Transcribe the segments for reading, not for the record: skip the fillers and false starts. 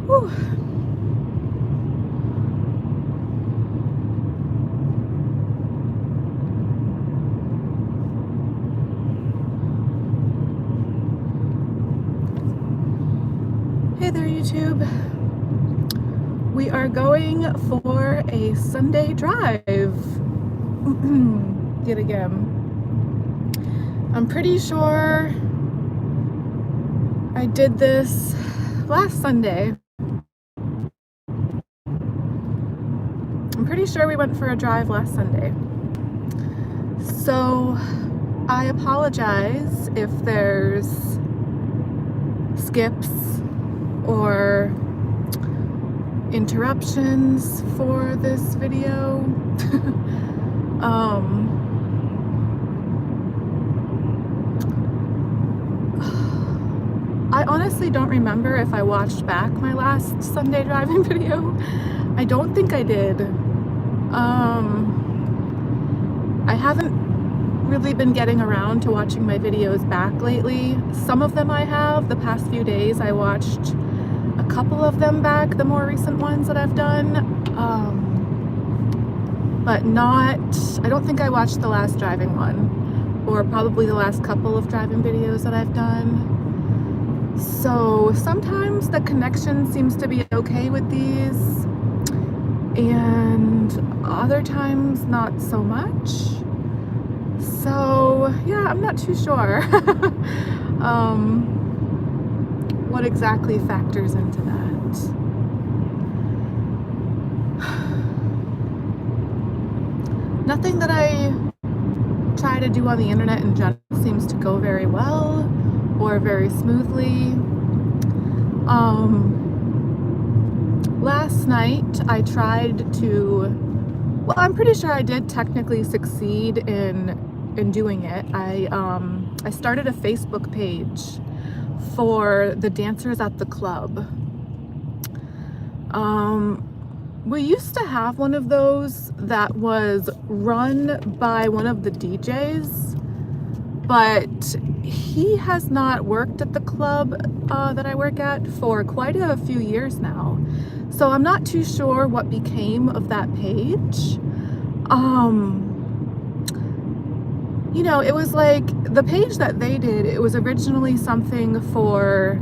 Whew. Hey there, YouTube. We are going for a Sunday drive yet again. I'm pretty sure I did this last Sunday. I'm pretty sure we went for a drive last Sunday. So I apologize if there's skips or interruptions for this video. I honestly don't remember if I watched back my last Sunday driving video. I don't think I did. I haven't really been getting around to watching my videos back lately. Some of them I have. The past few days I watched a couple of them back, the more recent ones that I've done. But I don't think I watched the last driving one, or probably the last couple of driving videos that I've done. So sometimes the connection seems to be okay with these, and other times not so much. So yeah, I'm not too sure what exactly factors into that. Nothing that I try to do on the internet in general seems to go very well or very smoothly. Last night I tried to, well, I'm pretty sure I did technically succeed in doing it. I started a Facebook page for the dancers at the club. We used to have one of those that was run by one of the DJs, but he has not worked at the club that I work at for quite a few years now. So I'm not too sure what became of that page. You know, it was like the page that they did, it was originally something for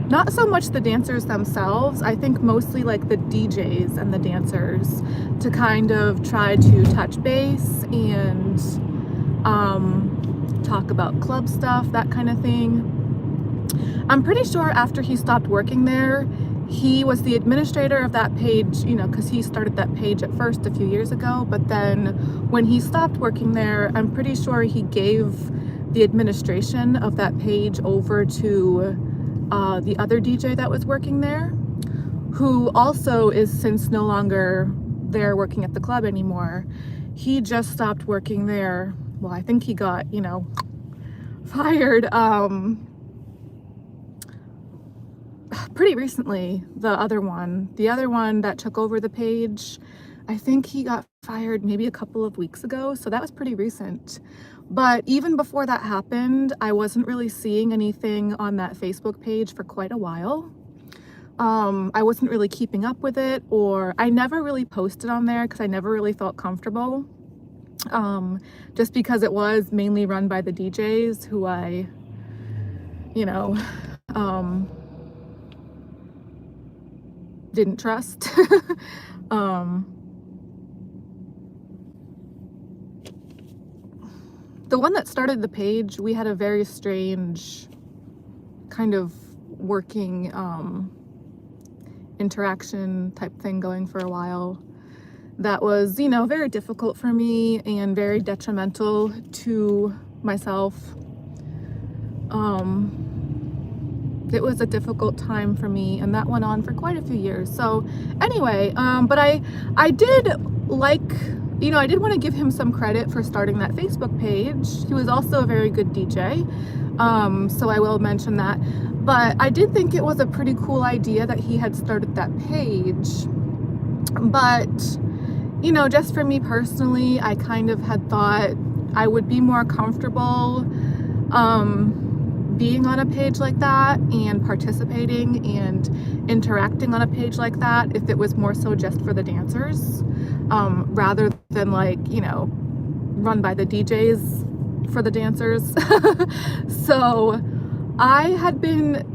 not so much the dancers themselves, I think mostly like the DJs and the dancers, to kind of try to touch base and talk about club stuff, that kind of thing. I'm pretty sure after he stopped working there, he was the administrator of that page, you know, because he started that page at first a few years ago, but then when he stopped working there, I'm pretty sure he gave the administration of that page over to the other DJ that was working there, who also is since no longer there working at the club anymore. He just stopped working there. Well, I think he got, you know, fired pretty recently. The other one that took over the page, I think he got fired maybe a couple of weeks ago, so that was pretty recent. But even before that happened, I wasn't really seeing anything on that Facebook page for quite a while. I wasn't really keeping up with it, or I never really posted on there because I never really felt comfortable. Just because it was mainly run by the DJs who I, you know, didn't trust. The one that started the page, we had a very strange kind of working interaction type thing going for a while. That was, you know, very difficult for me and very detrimental to myself. It was a difficult time for me, and that went on for quite a few years. So anyway, but I did like, you know, I did want to give him some credit for starting that Facebook page. He was also a very good DJ, so I will mention that. But I did think it was a pretty cool idea that he had started that page. But, you know, just for me personally, I kind of had thought I would be more comfortable being on a page like that and participating and interacting on a page like that if it was more so just for the dancers, rather than like, you know, run by the DJs for the dancers. So I had been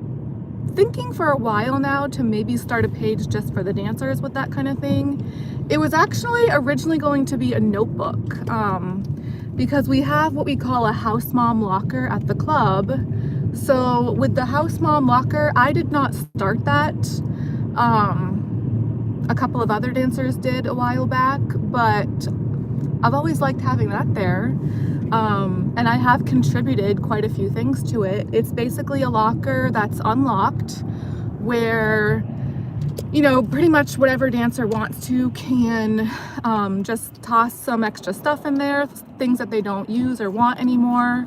thinking for a while now to maybe start a page just for the dancers with that kind of thing. It was actually originally going to be a notebook, because we have what we call a house mom locker at the club. So with the house mom locker, I did not start that. A couple of other dancers did a while back, but I've always liked having that there. And I have contributed quite a few things to it. It's basically a locker that's unlocked where, you know, pretty much whatever dancer wants to can just toss some extra stuff in there, things that they don't use or want anymore.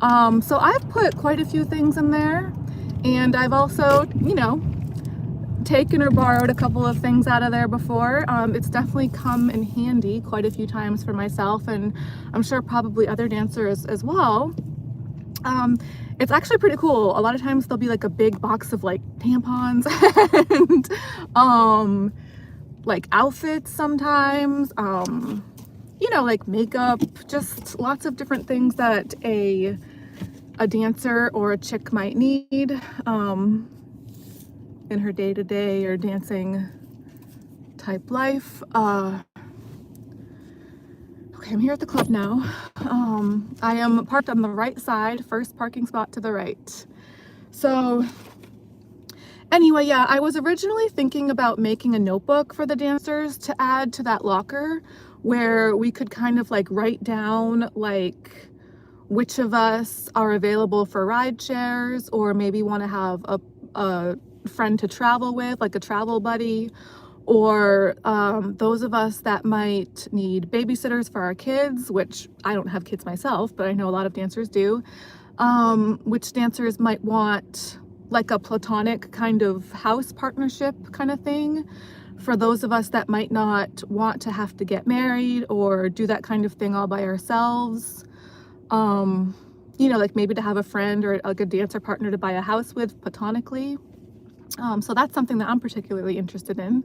So I've put quite a few things in there, and I've also, you know, taken or borrowed a couple of things out of there before. It's definitely come in handy quite a few times for myself, and I'm sure probably other dancers as well. It's actually pretty cool. A lot of times there'll be like a big box of like tampons and like outfits sometimes, you know, like makeup, just lots of different things that a dancer or a chick might need in her day-to-day or dancing type life. Okay, I'm here at the club now. I am parked on the right side, first parking spot to the right. So anyway, yeah, I was originally thinking about making a notebook for the dancers to add to that locker where we could kind of like write down like which of us are available for ride shares, or maybe want to have a friend to travel with, like a travel buddy, or those of us that might need babysitters for our kids, which I don't have kids myself, but I know a lot of dancers do. Which dancers might want like a platonic kind of house partnership kind of thing for those of us that might not want to have to get married or do that kind of thing all by ourselves. You know, like maybe to have a friend or like a dancer partner to buy a house with platonically. So that's something that I'm particularly interested in.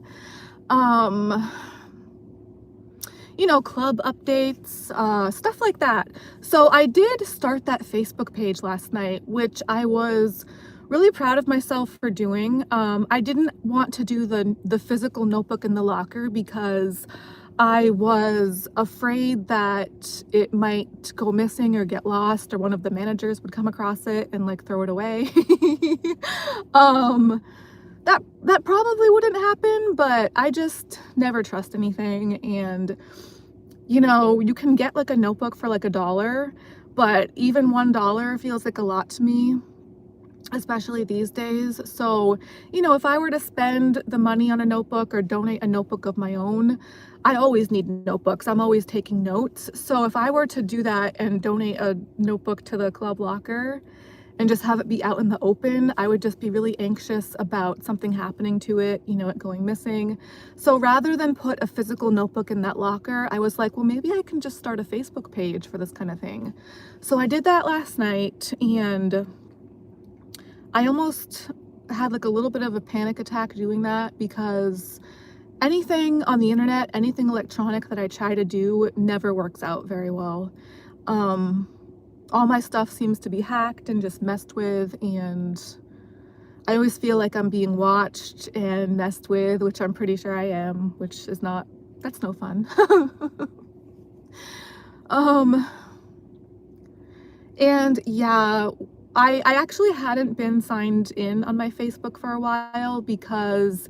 You know, club updates, stuff like that. So I did start that Facebook page last night, which I was really proud of myself for doing. I didn't want to do the physical notebook in the locker because I was afraid that it might go missing or get lost, or one of the managers would come across it and like throw it away. That probably wouldn't happen, but I just never trust anything. And you know, you can get like a notebook for like $1, but even $1 feels like a lot to me, especially these days. So, you know, if I were to spend the money on a notebook or donate a notebook of my own, I always need notebooks. I'm always taking notes. So if I were to do that and donate a notebook to the club locker and just have it be out in the open, I would just be really anxious about something happening to it, you know, it going missing. So rather than put a physical notebook in that locker, I was like, well, maybe I can just start a Facebook page for this kind of thing. So I did that last night, and I almost had like a little bit of a panic attack doing that, because anything on the internet, anything electronic that I try to do never works out very well. All my stuff seems to be hacked and just messed with, and I always feel like I'm being watched and messed with, which I'm pretty sure I am, which is not, that's no fun. And yeah, I actually hadn't been signed in on my Facebook for a while because,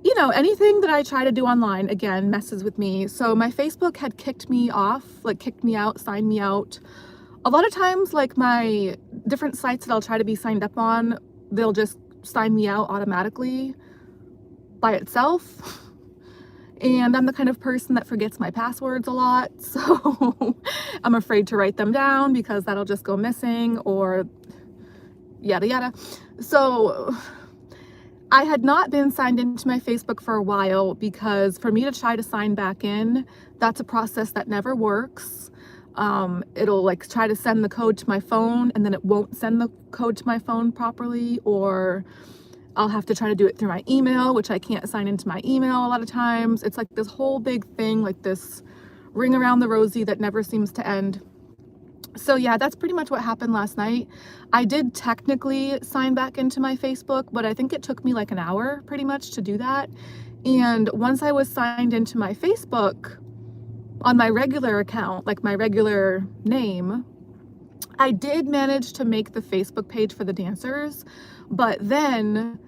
you know, anything that I try to do online, again, messes with me. So my Facebook had kicked me off, like kicked me out, signed me out. A lot of times, like my different sites that I'll try to be signed up on, they'll just sign me out automatically by itself. And I'm the kind of person that forgets my passwords a lot. So I'm afraid to write them down because that'll just go missing, or yada yada. So I had not been signed into my Facebook for a while because for me to try to sign back in, that's a process that never works. It'll like try to send the code to my phone and then it won't send the code to my phone properly, or I'll have to try to do it through my email, which I can't sign into my email a lot of times. It's like this whole big thing, like this ring around the rosy that never seems to end. So yeah, that's pretty much what happened last night. I did technically sign back into my Facebook, but I think it took me like an hour pretty much to do that. And once I was signed into my Facebook on my regular account, like my regular name, I did manage to make the Facebook page for the dancers, but then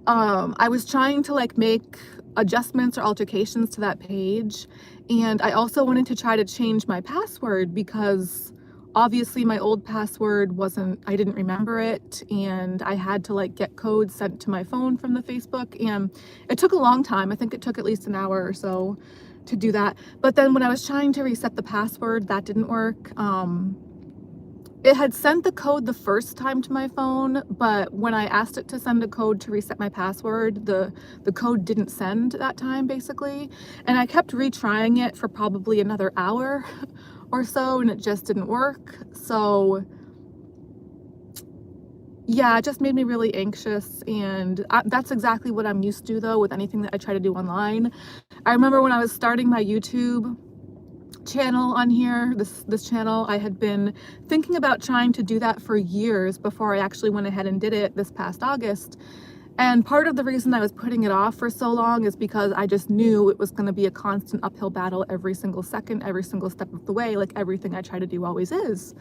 I was trying to like make adjustments or altercations to that page, and I also wanted to try to change my password because obviously my old password I didn't remember it, and I had to like get codes sent to my phone from the Facebook, and it took a long time. I think it took at least an hour or so to do that. But then when I was trying to reset the password, that didn't work. It had sent the code the first time to my phone, but when I asked it to send a code to reset my password, the code didn't send that time, basically. And I kept retrying it for probably another hour or so, and it just didn't work. So yeah, it just made me really anxious, and that's exactly what I'm used to though with anything that I try to do online. I remember when I was starting my YouTube channel on here, this channel, I had been thinking about trying to do that for years before I actually went ahead and did it this past August. And part of the reason I was putting it off for so long is because I just knew it was going to be a constant uphill battle every single second, every single step of the way, like everything I try to do always is.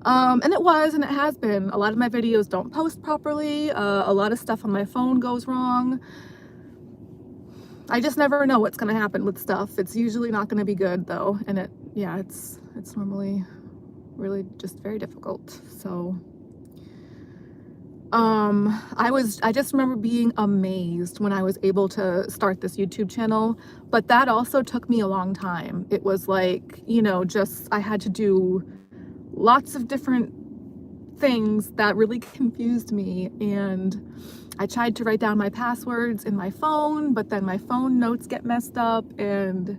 And it was, and it has been. A lot of my videos don't post properly. A lot of stuff on my phone goes wrong. I just never know what's going to happen with stuff. It's usually not going to be good though. And it's normally really just very difficult. So, I just remember being amazed when I was able to start this YouTube channel, but that also took me a long time. It was like, you know, just, I had to do lots of different things that really confused me, and I tried to write down my passwords in my phone, but then my phone notes get messed up, and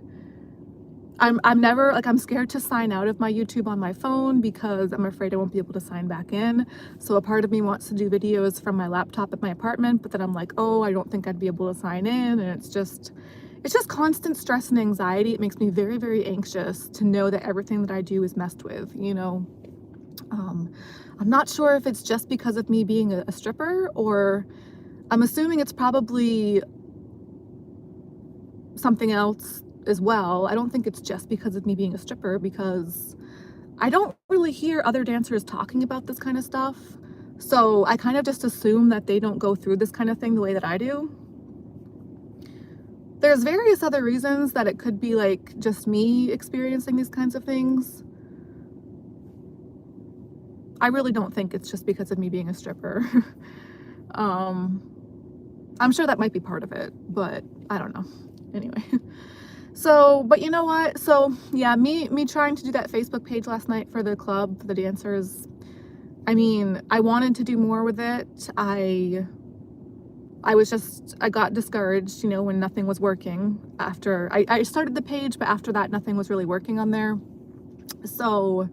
I'm never, like, I'm scared to sign out of my YouTube on my phone because I'm afraid I won't be able to sign back in. So a part of me wants to do videos from my laptop at my apartment, but then I'm like, oh, I don't think I'd be able to sign in, and it's just constant stress and anxiety. It makes me very, very anxious to know that everything that I do is messed with, you know. I'm not sure if it's just because of me being a stripper, or I'm assuming it's probably something else as well. I don't think it's just because of me being a stripper, because I don't really hear other dancers talking about this kind of stuff. So I kind of just assume that they don't go through this kind of thing the way that I do. There's various other reasons that it could be like just me experiencing these kinds of things. I really don't think it's just because of me being a stripper. I'm sure that might be part of it, but I don't know. Anyway. So, but you know what? So yeah, me trying to do that Facebook page last night for the club, for the dancers, I mean, I wanted to do more with it. I got discouraged, you know, when nothing was working after I started the page, but after that, nothing was really working on there. So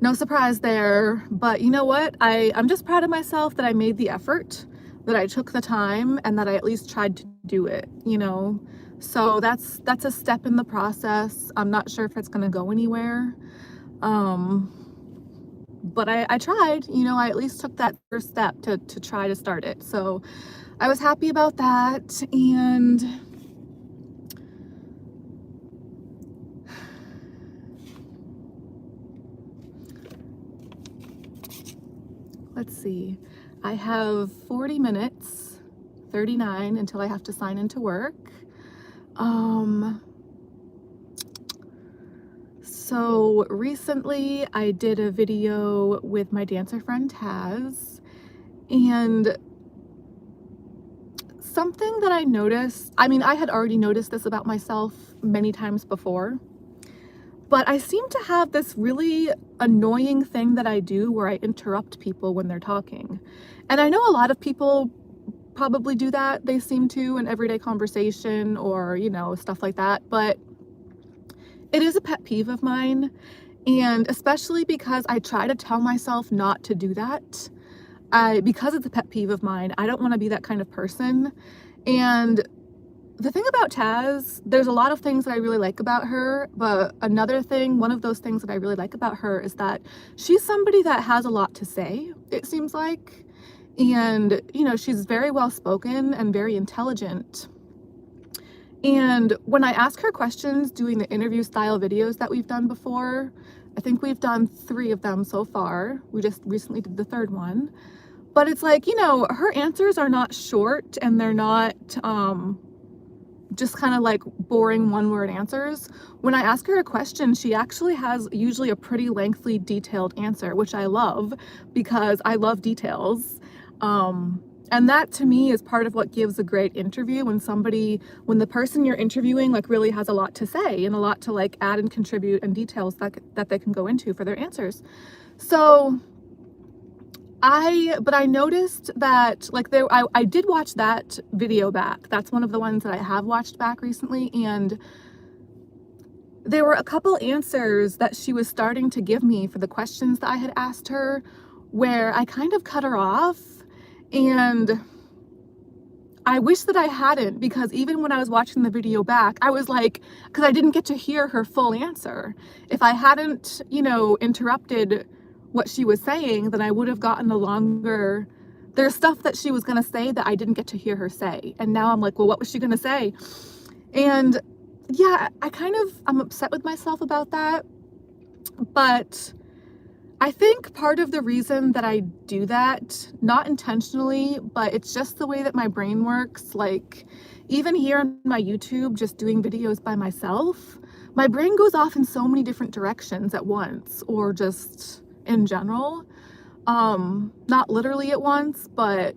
no surprise there. But you know what? I'm just proud of myself that I made the effort, that I took the time, and that I at least tried to do it, you know? So that's a step in the process. I'm not sure if it's gonna go anywhere. But I tried, you know, I at least took that first step to try to start it. So I was happy about that. And let's see, I have 40 minutes, 39 until I have to sign into work. So recently I did a video with my dancer friend Taz, and something that I noticed, I mean, I had already noticed this about myself many times before, but I seem to have this really annoying thing that I do where I interrupt people when they're talking. And I know a lot of people probably do that. They seem to in everyday conversation or, you know, stuff like that. But it is a pet peeve of mine. And especially because I try to tell myself not to do that. Because it's a pet peeve of mine, I don't want to be that kind of person. And the thing about Taz, there's a lot of things that I really like about her, but another thing, one of those things that I really like about her is that she's somebody that has a lot to say, it seems like. And, you know, she's very well spoken and very intelligent. And when I ask her questions doing the interview style videos that we've done before, I think we've done 3 of them so far. We just recently did the 3rd one. But it's like, you know, her answers are not short and they're not just kind of like boring one-word answers. When I ask her a question, she actually has usually a pretty lengthy, detailed answer, which I love because I love details. And that to me is part of what gives a great interview, when the person you're interviewing like really has a lot to say and a lot to like add and contribute and details that they can go into for their answers. So I noticed that like I did watch that video back. That's one of the ones that I have watched back recently, and there were a couple answers that she was starting to give me for the questions that I had asked her where I kind of cut her off, and I wish that I hadn't, because even when I was watching the video back, I was like, because I didn't get to hear her full answer. If I hadn't, you know, interrupted what she was saying, then I would have gotten a longer, there's stuff that she was going to say that I didn't get to hear her say. And now I'm like, well, what was she going to say? And yeah, I'm upset with myself about that. But I think part of the reason that I do that, not intentionally, but it's just the way that my brain works, like even here on my YouTube, just doing videos by myself, my brain goes off in so many different directions at once, or just in general. Not literally at once, but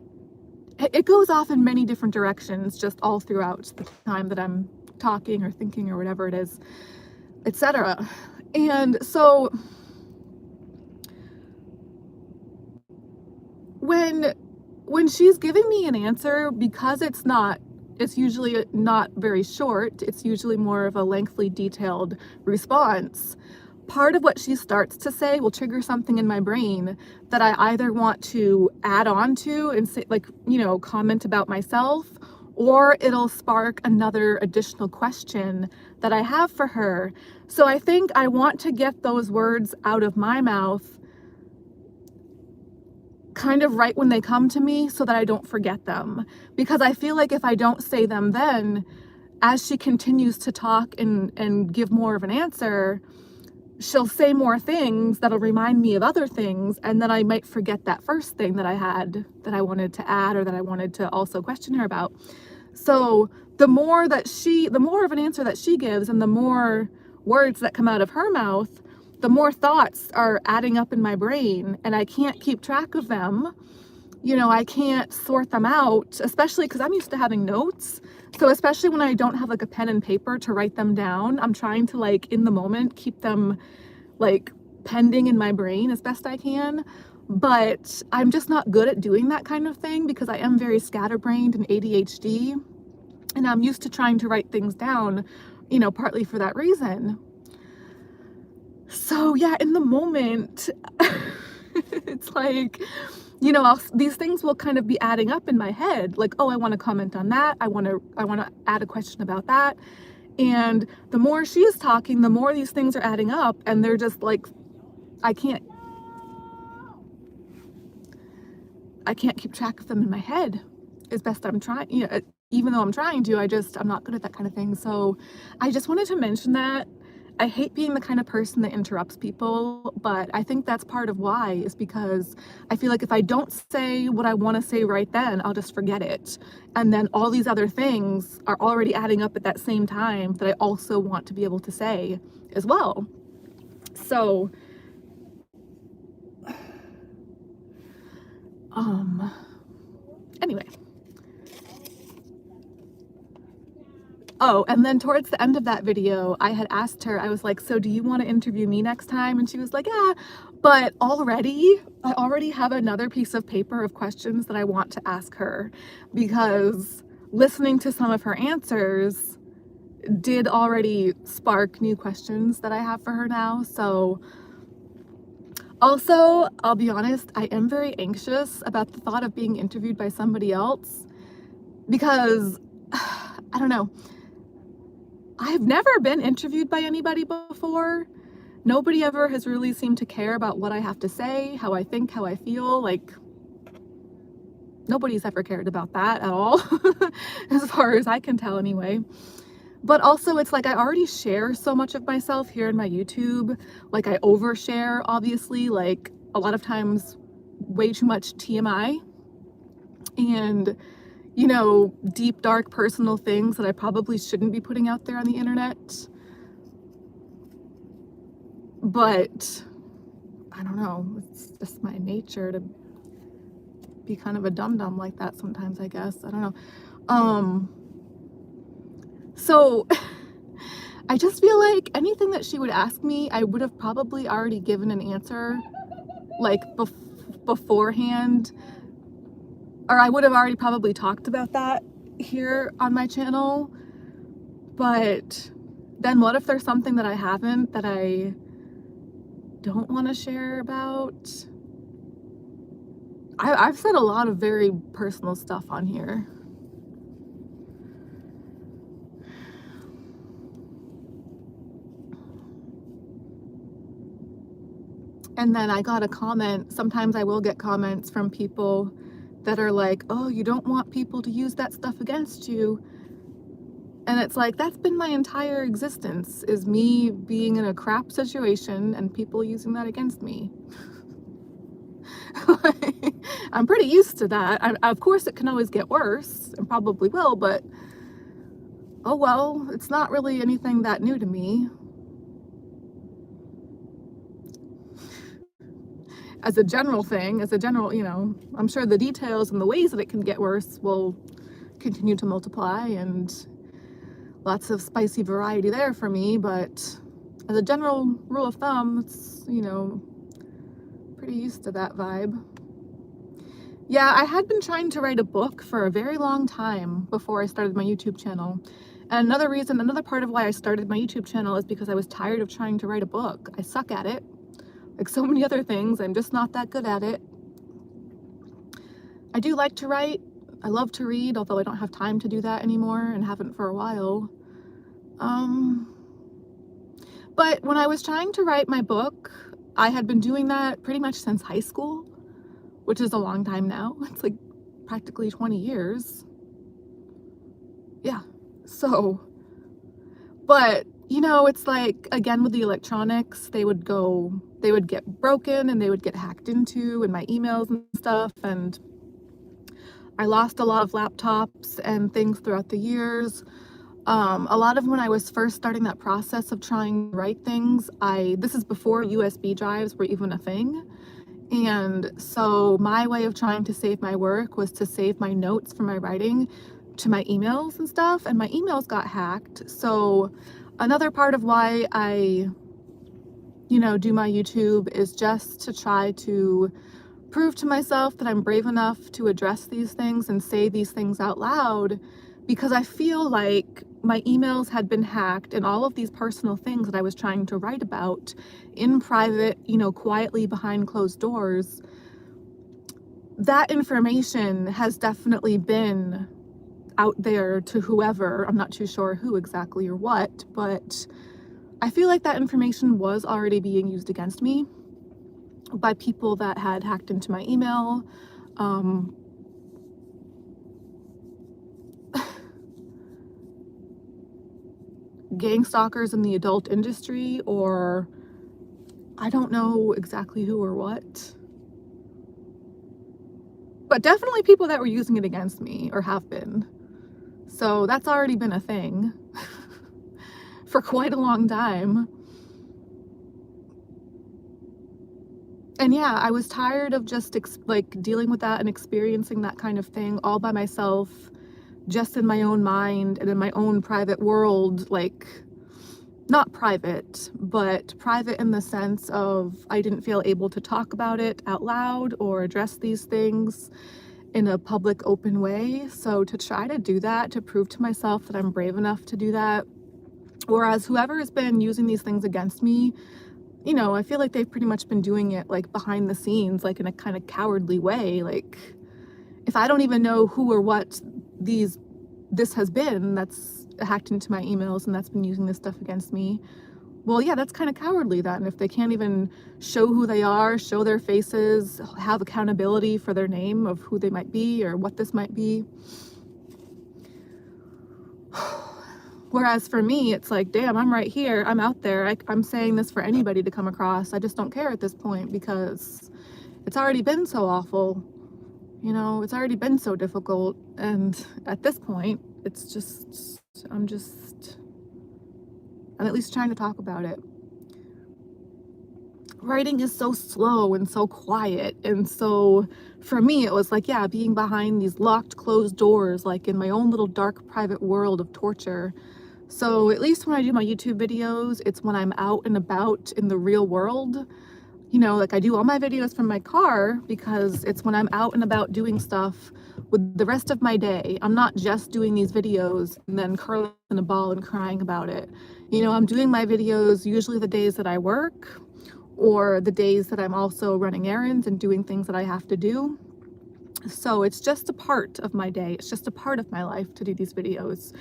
it goes off in many different directions just all throughout the time that I'm talking or thinking or whatever it is, etc. And so when she's giving me an answer, because it's usually not very short, it's usually more of a lengthy, detailed response, part of what she starts to say will trigger something in my brain that I either want to add on to and say, like, you know, comment about myself, or it'll spark another additional question that I have for her. So I think I want to get those words out of my mouth kind of right when they come to me so that I don't forget them. Because I feel like if I don't say them then, as she continues to talk and give more of an answer, she'll say more things that'll remind me of other things, and then I might forget that first thing that I had that I wanted to add or that I wanted to also question her about. So the more of an answer that she gives and the more words that come out of her mouth, the more thoughts are adding up in my brain, and I can't keep track of them. You know, I can't sort them out, especially because I'm used to having notes. So especially when I don't have like a pen and paper to write them down, I'm trying to like in the moment keep them like pending in my brain as best I can. But I'm just not good at doing that kind of thing because I am very scatterbrained and ADHD, and I'm used to trying to write things down, you know, partly for that reason. So yeah, in the moment, it's like, you know, these things will kind of be adding up in my head. Like, oh, I want to comment on that. I want to add a question about that. And the more she is talking, the more these things are adding up, and they're just like, I can't keep track of them in my head as best I'm trying, you know, even though I'm trying to, I'm not good at that kind of thing. So I just wanted to mention that. I hate being the kind of person that interrupts people, but I think that's part of why, is because I feel like if I don't say what I want to say right then, I'll just forget it. And then all these other things are already adding up at that same time that I also want to be able to say as well. So, anyway. Oh, and then towards the end of that video, I had asked her, I was like, so do you want to interview me next time? And she was like, yeah, but I already have another piece of paper of questions that I want to ask her, because listening to some of her answers did already spark new questions that I have for her now. So also, I'll be honest, I am very anxious about the thought of being interviewed by somebody else because I don't know. I've never been interviewed by anybody before. Nobody ever has really seemed to care about what I have to say, how I think, how I feel. Like, nobody's ever cared about that at all, as far as I can tell anyway. But also, it's like I already share so much of myself here in my YouTube. Like, I overshare, obviously, like a lot of times way too much TMI and, you know, deep, dark, personal things that I probably shouldn't be putting out there on the internet. But I don't know, it's just my nature to be kind of a dum-dum like that sometimes, I guess. I don't know. So I just feel like anything that she would ask me, I would have probably already given an answer, like beforehand, or I would have already probably talked about that here on my channel. But then what if there's something that I haven't, that I don't want to share about? I've said a lot of very personal stuff on here. And then I got a comment. Sometimes I will get comments from people that are like, oh, you don't want people to use that stuff against you. And it's like, that's been my entire existence, is me being in a crap situation and people using that against me. I'm pretty used to that. Of course, it can always get worse, and probably will, but oh well, it's not really anything that new to me. As a general thing, you know, I'm sure the details and the ways that it can get worse will continue to multiply, and lots of spicy variety there for me, but as a general rule of thumb, it's, you know, pretty used to that vibe. Yeah, I had been trying to write a book for a very long time before I started my YouTube channel. And another part of why I started my YouTube channel is because I was tired of trying to write a book. I suck at it. Like so many other things, I'm just not that good at it. I do like to write. I love to read, although I don't have time to do that anymore and haven't for a while. But when I was trying to write my book, I had been doing that pretty much since high school, which is a long time now. It's like practically 20 years. Yeah. So, but you know, it's like, again, with the electronics, they would get broken and they would get hacked into, and my emails and stuff, and I lost a lot of laptops and things throughout the years. A lot of when I was first starting that process of trying to write things, this is before USB drives were even a thing. And so my way of trying to save my work was to save my notes from my writing to my emails and stuff, and my emails got hacked. So another part of why I, you know, do my YouTube is just to try to prove to myself that I'm brave enough to address these things and say these things out loud, because I feel like my emails had been hacked and all of these personal things that I was trying to write about in private, you know, quietly behind closed doors, that information has definitely been out there to whoever. I'm not too sure who exactly or what, but I feel like that information was already being used against me by people that had hacked into my email. Gang stalkers in the adult industry, or I don't know exactly who or what, but definitely people that were using it against me or have been. So that's already been a thing for quite a long time. And yeah, I was tired of just like dealing with that and experiencing that kind of thing all by myself, just in my own mind and in my own private world. Like, not private, but private in the sense of I didn't feel able to talk about it out loud or address these things in a public, open way. So to try to do that, to prove to myself that I'm brave enough to do that, Whereas whoever has been using these things against me, you know, I feel like they've pretty much been doing it like behind the scenes, like in a kind of cowardly way. Like, if I don't even know who or what this has been that's hacked into my emails and that's been using this stuff against me, well, yeah, that's kind of cowardly then. If they can't even show who they are, show their faces, have accountability for their name of who they might be or what this might be. Whereas for me, it's like, damn, I'm right here. I'm out there. I'm saying this for anybody to come across. I just don't care at this point because it's already been so awful. You know, it's already been so difficult. And at this point, it's just, I'm at least trying to talk about it. Writing is so slow and so quiet. And so for me, it was like, yeah, being behind these locked, closed doors, like in my own little dark, private world of torture. So at least when I do my YouTube videos, it's when I'm out and about in the real world. You know, like I do all my videos from my car because it's when I'm out and about doing stuff with the rest of my day. I'm not just doing these videos and then curling in a ball and crying about it. You know, I'm doing my videos usually the days that I work or the days that I'm also running errands and doing things that I have to do. So it's just a part of my day. It's just a part of my life to do these videos.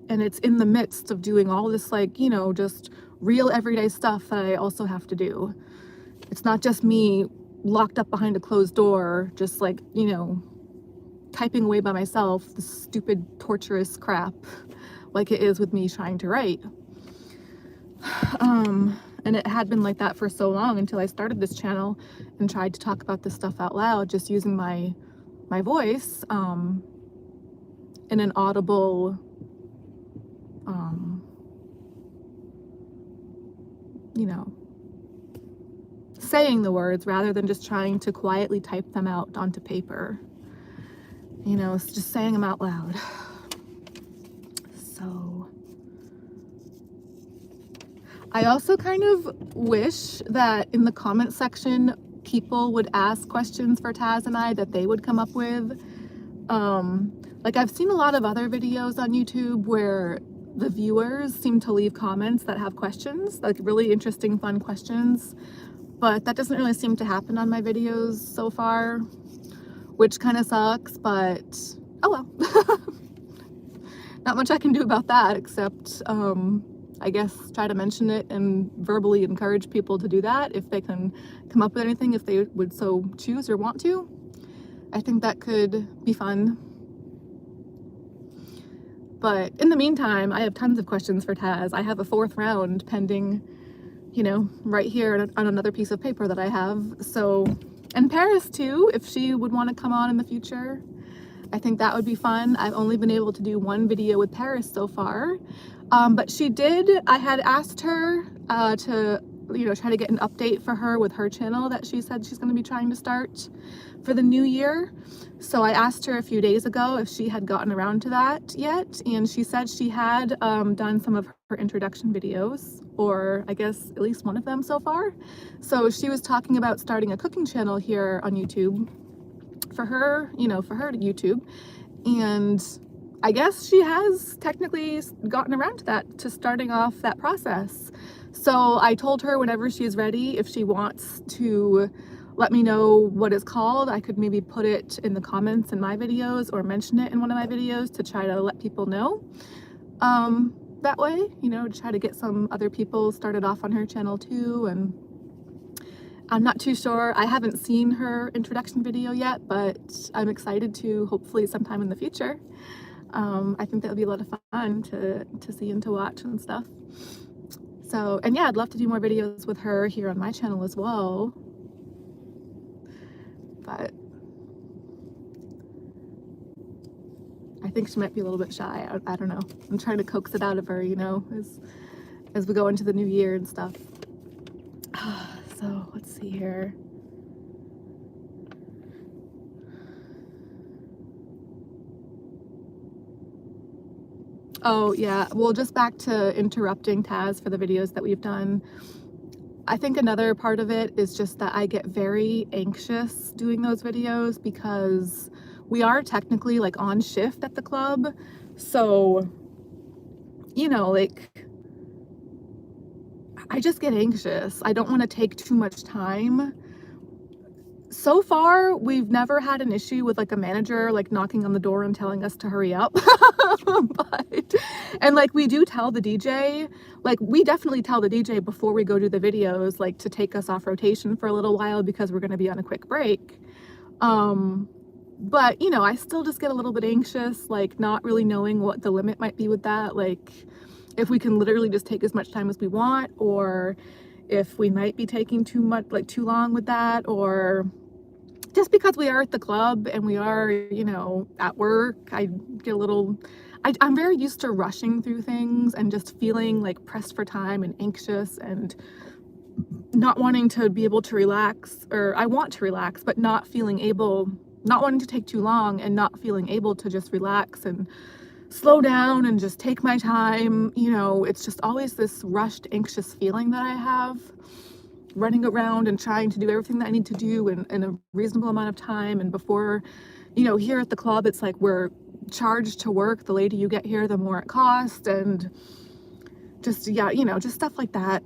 And it's in the midst of doing all this, like, you know, just real everyday stuff that I also have to do. It's not just me locked up behind a closed door, just like, you know, typing away by myself, this stupid, torturous crap, like it is with me trying to write. And it had been like that for so long until I started this channel and tried to talk about this stuff out loud, just using my voice in an audible, you know, saying the words rather than just trying to quietly type them out onto paper. You know, it's just saying them out loud. So I also kind of wish that in the comment section people would ask questions for Taz and I that they would come up with. Like I've seen a lot of other videos on YouTube where the viewers seem to leave comments that have questions, like really interesting, fun questions, but that doesn't really seem to happen on my videos so far, which kind of sucks, but oh well. Not much I can do about that except I guess try to mention it and verbally encourage people to do that if they can come up with anything, if they would so choose or want to. I think that could be fun. But in the meantime, I have tons of questions for Taz. I have a 4th round pending, you know, right here on another piece of paper that I have. So, and Paris too, if she would want to come on in the future. I think that would be fun. I've only been able to do one video with Paris so far. But she did, I had asked her to, you know, try to get an update for her with her channel that she said she's going to be trying to start for the new year. So I asked her a few days ago if she had gotten around to that yet, and she said she had done some of her introduction videos, or I guess at least one of them so far. So she was talking about starting a cooking channel here on YouTube for her, you know, for her YouTube, and I guess she has technically gotten around to that, to starting off that process. So I told her whenever she's ready, if she wants to let me know what it's called, I could maybe put it in the comments in my videos or mention it in one of my videos to try to let people know. That way, you know, to try to get some other people started off on her channel too. And I'm not too sure. I haven't seen her introduction video yet, but I'm excited to hopefully sometime in the future. I think that would be a lot of fun to see and to watch and stuff. So, and yeah, I'd love to do more videos with her here on my channel as well. But I think she might be a little bit shy. I don't know. I'm trying to coax it out of her, you know, as we go into the new year and stuff. So let's see here. Oh yeah, well, just back to interrupting Taz for the videos that we've done. I think another part of it is just that I get very anxious doing those videos because we are technically like on shift at the club. So, you know, like I just get anxious. I don't want to take too much time. So far, we've never had an issue with like a manager like knocking on the door and telling us to hurry up. But, and like we do tell the DJ, like we definitely tell the DJ before we go do the videos, like to take us off rotation for a little while because we're going to be on a quick break. But you know, I still just get a little bit anxious, like not really knowing what the limit might be with that. Like if we can literally just take as much time as we want, or if we might be taking too much, like too long with that, or just because we are at the club and we are, you know, at work, I get a little, I'm very used to rushing through things and just feeling like pressed for time and anxious and not wanting to be able to relax, or I want to relax, but not wanting to take too long and not feeling able to just relax and slow down and just take my time. You know, it's just always this rushed, anxious feeling that I have, running around and trying to do everything that I need to do in a reasonable amount of time. And before, you know, here at the club, it's like we're charged to work. The later you get here, the more it costs, and just, yeah, you know, just stuff like that.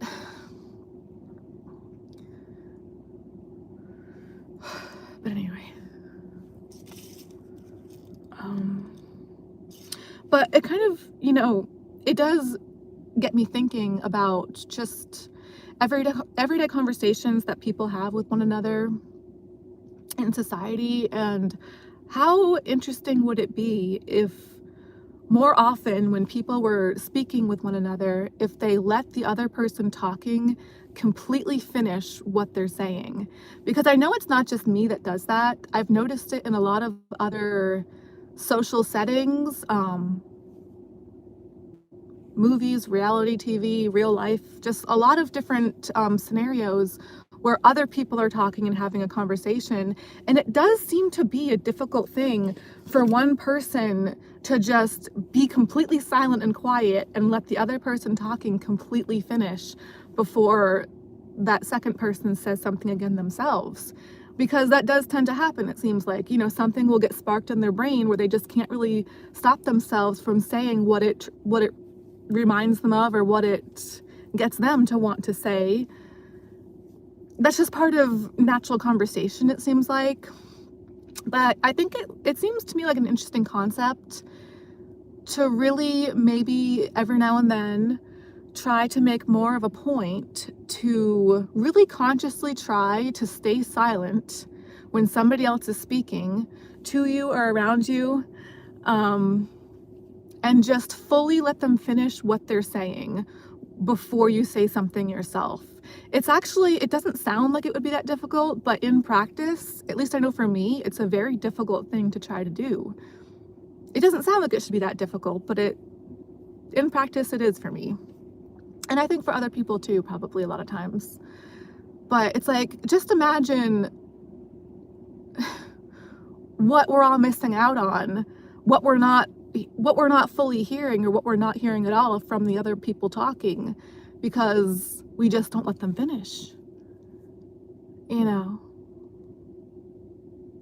But anyway, but it kind of, you know, it does get me thinking about just everyday conversations that people have with one another in society, and how interesting would it be if more often when people were speaking with one another, if they let the other person talking completely finish what they're saying. Because I know it's not just me that does that. I've noticed it in a lot of other social settings, movies, reality TV, real life, just a lot of different scenarios where other people are talking and having a conversation. And it does seem to be a difficult thing for one person to just be completely silent and quiet and let the other person talking completely finish before that second person says something again themselves. Because that does tend to happen, it seems like. You know, something will get sparked in their brain where they just can't really stop themselves from saying what it reminds them of, or what it gets them to want to say. That's just part of natural conversation, it seems like. But I think it seems to me like an interesting concept to really maybe every now and then try to make more of a point to really consciously try to stay silent when somebody else is speaking to you or around you, and just fully let them finish what they're saying before you say something yourself. It's actually, it doesn't sound like it would be that difficult, but in practice, at least I know for me, it's a very difficult thing to try to do. It doesn't sound like it should be that difficult, but in practice it is for me. And I think for other people too, probably a lot of times. But it's like, just imagine what we're all missing out on, what we're not fully hearing, or what we're not hearing at all from the other people talking, because we just don't let them finish, you know.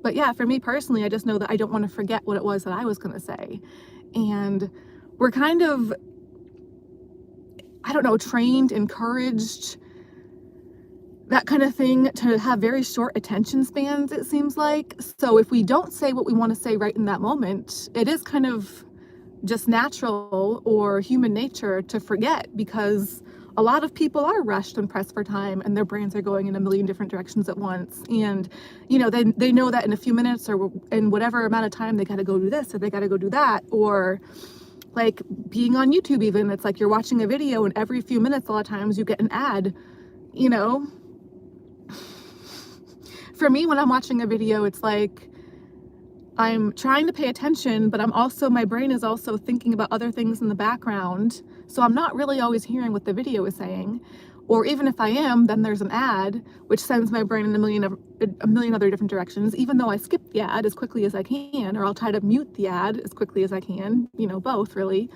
But yeah, for me personally, I just know that I don't want to forget what it was that I was going to say. And we're kind of, I don't know, trained, encouraged, that kind of thing, to have very short attention spans, it seems like. So if we don't say what we want to say right in that moment, it is kind of just natural or human nature to forget, because a lot of people are rushed and pressed for time, and their brains are going in a million different directions at once. And, you know, they know that in a few minutes or in whatever amount of time they got to go do this or they got to go do that. Or like being on YouTube even, it's like you're watching a video and every few minutes, a lot of times you get an ad, you know. For me, when I'm watching a video, it's like I'm trying to pay attention, but my brain is also thinking about other things in the background. So I'm not really always hearing what the video is saying. Or even if I am, then there's an ad, which sends my brain in a million other different directions, even though I skip the ad as quickly as I can, or I'll try to mute the ad as quickly as I can, you know, both really.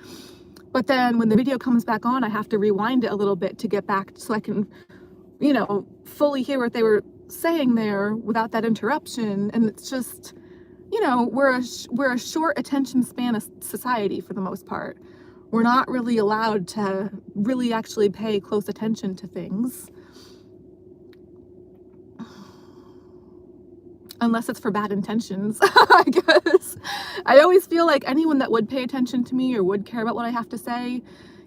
But then when the video comes back on, I have to rewind it a little bit to get back so I can, you know, fully hear what they were saying there without that interruption. And it's just, you know, we're a short attention span of society for the most part. We're not really allowed to really actually pay close attention to things. Unless it's for bad intentions, I guess. I always feel like anyone that would pay attention to me or would care about what I have to say,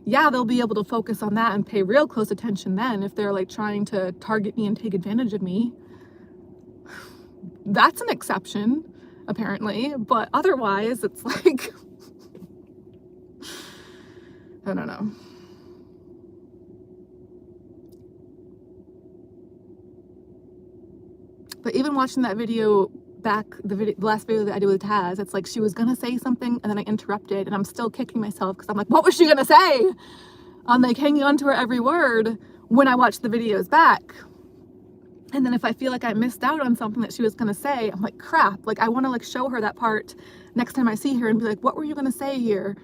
yeah, they'll be able to focus on that and pay real close attention then if they're like trying to target me and take advantage of me. That's an exception, apparently, but otherwise it's like, I don't know. But even watching that video back, the last video that I did with Taz, it's like she was gonna say something and then I interrupted and I'm still kicking myself because I'm like, what was she gonna say? I'm like hanging on to her every word when I watch the videos back. And then if I feel like I missed out on something that she was gonna say, I'm like, crap, like I wanna like show her that part next time I see her and be like, what were you gonna say here?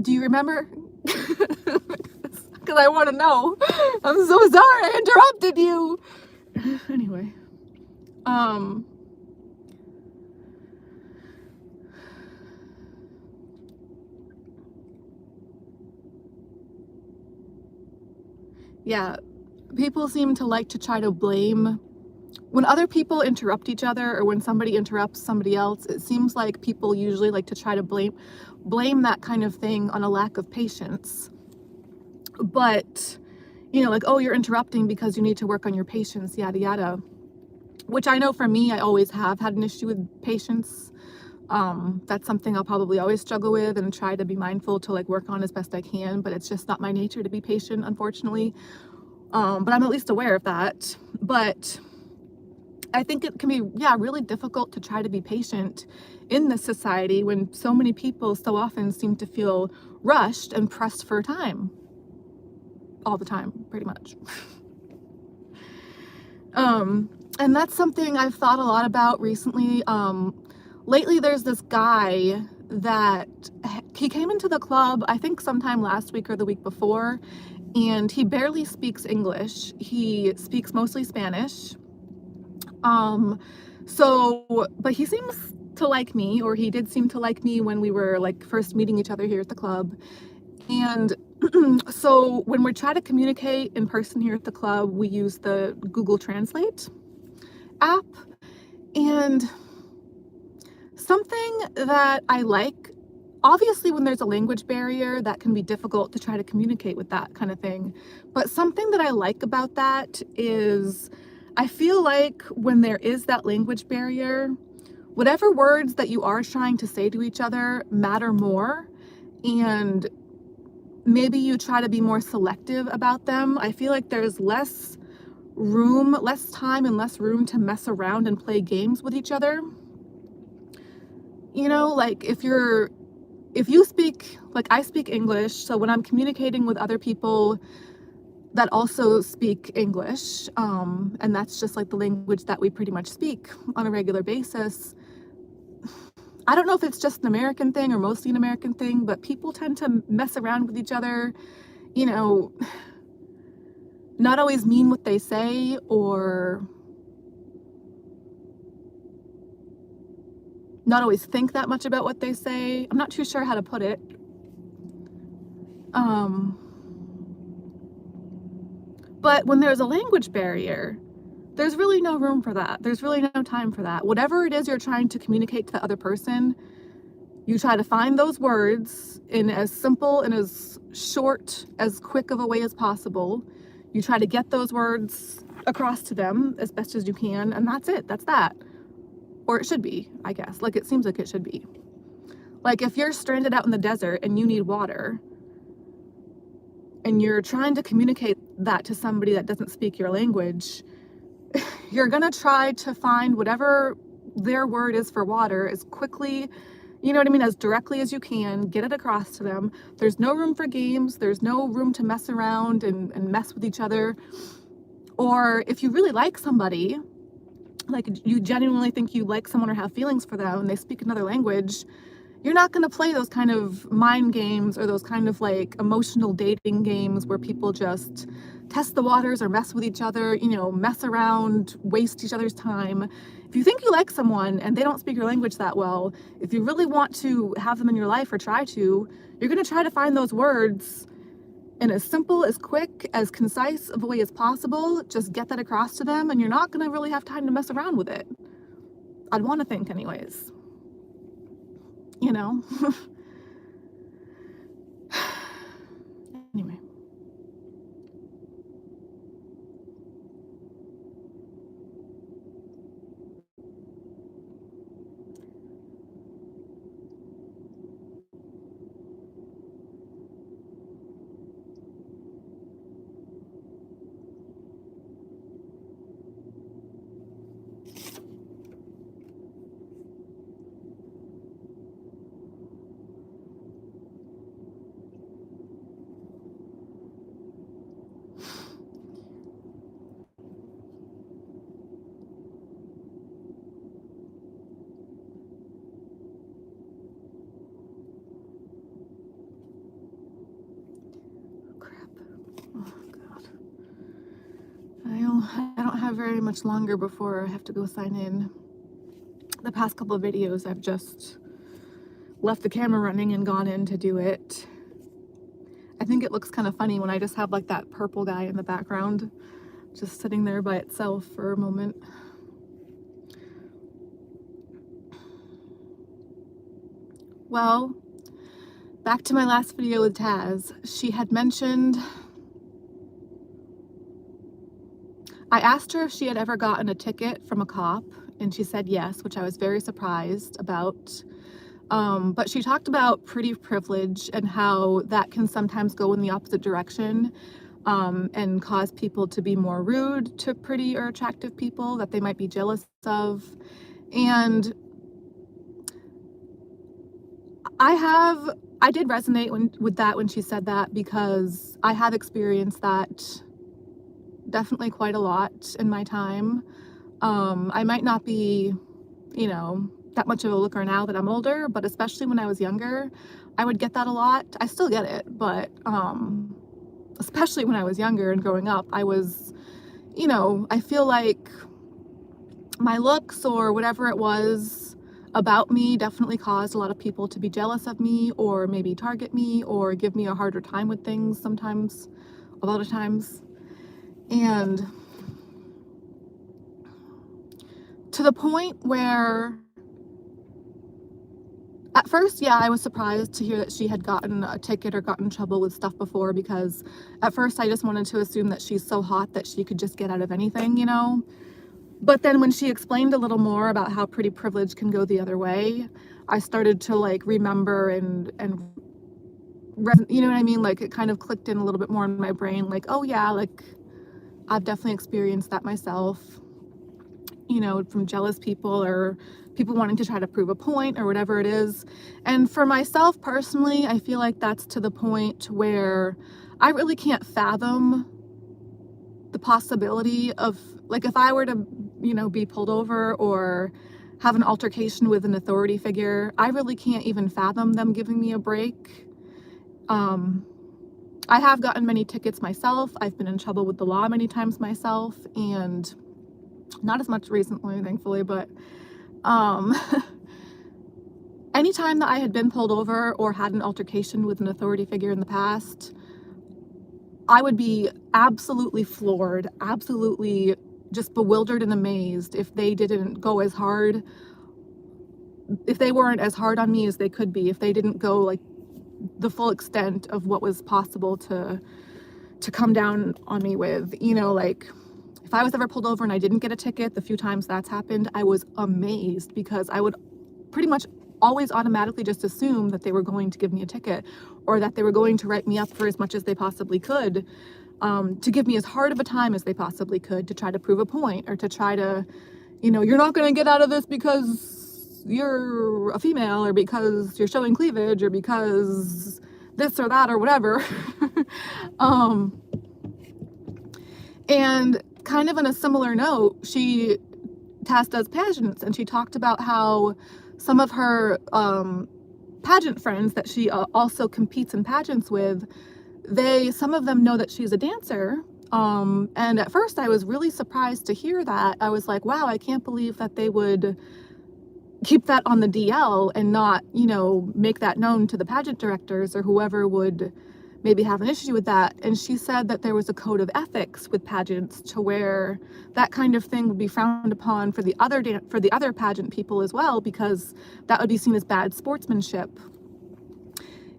Do you remember? Because I wanna know. I'm so sorry I interrupted you. Anyway, yeah, people seem to like to try to blame when other people interrupt each other or when somebody interrupts somebody else. It seems like people usually like to try to blame that kind of thing on a lack of patience. But you know, like, oh, you're interrupting because you need to work on your patience, yada yada, which I know for me, I always have had an issue with patience. That's something I'll probably always struggle with and try to be mindful to like work on as best I can, but it's just not my nature to be patient, unfortunately. But I'm at least aware of that. But I think it can be, yeah, really difficult to try to be patient in this society when so many people so often seem to feel rushed and pressed for time. All the time, pretty much. And that's something I've thought a lot about recently. Lately there's this guy that he came into the club, I think sometime last week or the week before, and he barely speaks English. He speaks mostly Spanish. But he seems to like me, or he did seem to like me when we were like first meeting each other here at the club. And so when we try to communicate in person here at the club, we use the Google Translate app. And something that I like, obviously when there's a language barrier, that can be difficult to try to communicate with that kind of thing. But something that I like about that is I feel like when there is that language barrier, whatever words that you are trying to say to each other matter more, and maybe you try to be more selective about them. I feel like there's less time and less room to mess around and play games with each other. You know, like if you speak, like I speak English, so when I'm communicating with other people that also speak English, and that's just like the language that we pretty much speak on a regular basis. I don't know if it's just an American thing or mostly an American thing, but people tend to mess around with each other, you know, not always mean what they say, or not always think that much about what they say. I'm not too sure how to put it. But when there's a language barrier, there's really no room for that. There's really no time for that. Whatever it is you're trying to communicate to the other person, you try to find those words in as simple and as short, as quick of a way as possible. You try to get those words across to them as best as you can, and that's it. That's that. Or it should be, I guess. Like, it seems like it should be. Like, if you're stranded out in the desert and you need water, and you're trying to communicate that to somebody that doesn't speak your language, you're gonna try to find whatever their word is for water as quickly, you know what I mean, as directly as you can, get it across to them. There's no room for games. There's no room to mess around and mess with each other. Or if you really like somebody, like you genuinely think you like someone or have feelings for them and they speak another language, you're not going to play those kind of mind games or those kind of like emotional dating games where people just test the waters or mess with each other, you know, mess around, waste each other's time. If you think you like someone and they don't speak your language that well, if you really want to have them in your life or try to, you're going to try to find those words in as simple, as quick, as concise of a way as possible. Just get that across to them, and you're not going to really have time to mess around with it. I'd want to think anyways. You know? Anyway. I don't have very much longer before I have to go sign in. The past couple of videos I've just left the camera running and gone in to do it. I think it looks kind of funny when I just have like that purple guy in the background just sitting there by itself for a moment. Well, back to my last video with Taz. She had mentioned, I asked her if she had ever gotten a ticket from a cop, and she said yes, which I was very surprised about. But she talked about pretty privilege and how that can sometimes go in the opposite direction, and cause people to be more rude to pretty or attractive people that they might be jealous of. And I did resonate with that when she said that, because I have experienced that definitely quite a lot in my time. I might not be, you know, that much of a looker now that I'm older, but especially when I was younger, I would get that a lot. I still get it, but especially when I was younger and growing up, I was, you know, I feel like my looks or whatever it was about me definitely caused a lot of people to be jealous of me, or maybe target me, or give me a harder time with things sometimes, a lot of times. And to the point where at first, yeah, I was surprised to hear that she had gotten a ticket or gotten in trouble with stuff before, because at first I just wanted to assume that she's so hot that she could just get out of anything, you know? But then when she explained a little more about how pretty privilege can go the other way, I started to like remember and you know what I mean? Like it kind of clicked in a little bit more in my brain, like, oh yeah, like I've definitely experienced that myself, you know, from jealous people or people wanting to try to prove a point or whatever it is. And for myself personally, I feel like that's to the point where I really can't fathom the possibility of, like, if I were to, you know, be pulled over or have an altercation with an authority figure, I really can't even fathom them giving me a break. I have gotten many tickets myself. I've been in trouble with the law many times myself, and not as much recently, thankfully, but anytime that I had been pulled over or had an altercation with an authority figure in the past, I would be absolutely floored, absolutely just bewildered and amazed if they didn't go as hard, if they weren't as hard on me as they could be, if they didn't go like the full extent of what was possible to come down on me with, you know, like if I was ever pulled over and I didn't get a ticket, the few times that's happened, I was amazed, because I would pretty much always automatically just assume that they were going to give me a ticket, or that they were going to write me up for as much as they possibly could, to give me as hard of a time as they possibly could, to try to prove a point, or to try to, you know, you're not going to get out of this because you're a female, or because you're showing cleavage, or because this or that or whatever. And kind of on a similar note, Taz does pageants, and she talked about how some of her pageant friends that she also competes in pageants with, some of them know that she's a dancer, And at first I was really surprised to hear that. I was like, wow, I can't believe that they would keep that on the DL and not, make that known to the pageant directors or whoever would maybe have an issue with that. And she said that there was a code of ethics with pageants to where that kind of thing would be frowned upon for the other pageant people as well, because that would be seen as bad sportsmanship.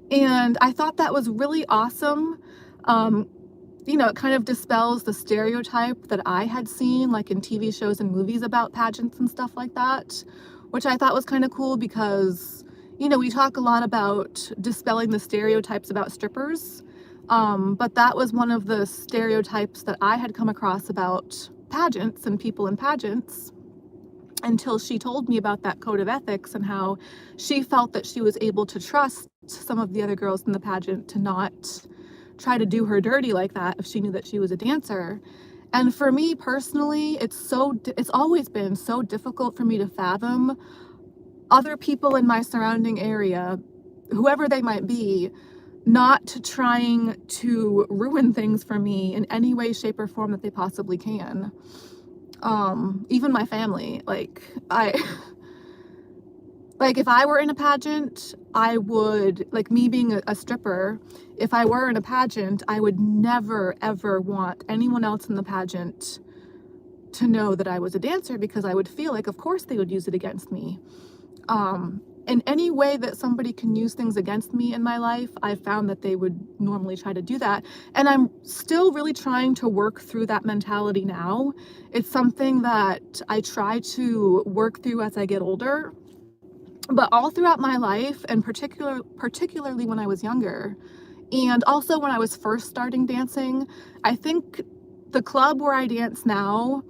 And I thought that was really awesome. It kind of dispels the stereotype that I had seen, like in TV shows and movies about pageants and stuff like that, which I thought was kind of cool because, we talk a lot about dispelling the stereotypes about strippers, but that was one of the stereotypes that I had come across about pageants and people in pageants until she told me about that code of ethics and how she felt that she was able to trust some of the other girls in the pageant to not try to do her dirty like that if she knew that she was a dancer. And for me personally, it's always been so difficult for me to fathom other people in my surrounding area, whoever they might be, not trying to ruin things for me in any way, shape, or form that they possibly can. Even my family, if I were in a pageant, I would, like me being a stripper, if I were in a pageant, I would never, ever want anyone else in the pageant to know that I was a dancer, because I would feel like, of course, they would use it against me. In any way that somebody can use things against me in my life, I've found that they would normally try to do that. And I'm still really trying to work through that mentality now. It's something that I try to work through as I get older. But all throughout my life, and particularly when I was younger, and also when I was first starting dancing, I think the club where I dance now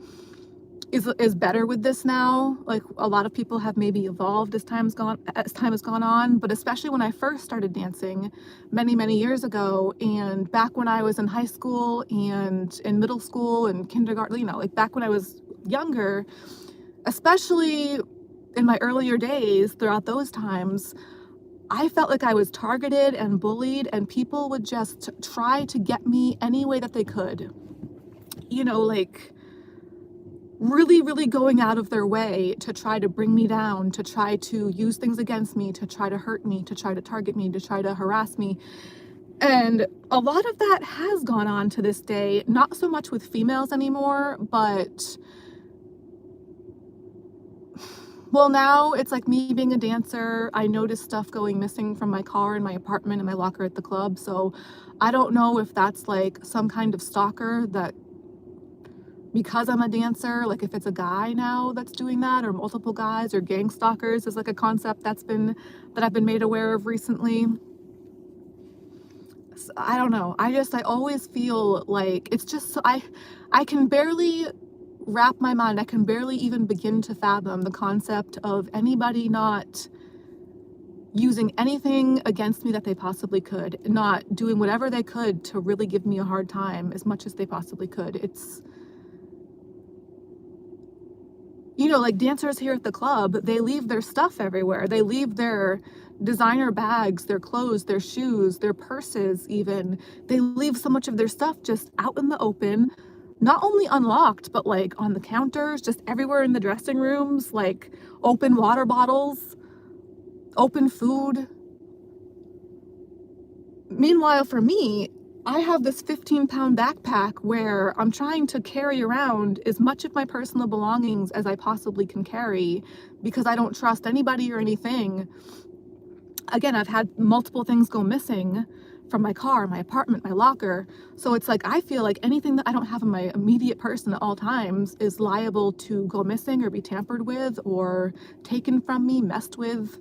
is better with this now. Like, a lot of people have maybe evolved as time has gone on, but especially when I first started dancing many years ago, and back when I was in high school and in middle school and kindergarten, like back when I was younger, especially in my earlier days, throughout those times, I felt like I was targeted and bullied, and people would just try to get me any way that they could. Like really going out of their way to try to bring me down, to try to use things against me, to try to hurt me, to try to target me, to try to harass me. And a lot of that has gone on to this day, not so much with females anymore, but well, now it's like me being a dancer, I notice stuff going missing from my car and my apartment and my locker at the club. So I don't know if that's like some kind of stalker that, because I'm a dancer, like if it's a guy now that's doing that, or multiple guys, or gang stalkers is like a concept that I've been made aware of recently. So, I don't know. I always feel like it's just so I can barely wrap my mind, I can barely even begin to fathom the concept of anybody not using anything against me that they possibly could, not doing whatever they could to really give me a hard time as much as they possibly could. It's, like dancers here at the club, they leave their stuff everywhere. They leave their designer bags, their clothes, their shoes, their purses even. They leave so much of their stuff just out in the open, not only unlocked, but like on the counters, just everywhere in the dressing rooms, like open water bottles, open food. Meanwhile, for me, I have this 15-pound backpack where I'm trying to carry around as much of my personal belongings as I possibly can carry, because I don't trust anybody or anything. Again, I've had multiple things go missing from my car, my apartment, my locker. So it's like, I feel like anything that I don't have in my immediate person at all times is liable to go missing or be tampered with or taken from me, messed with.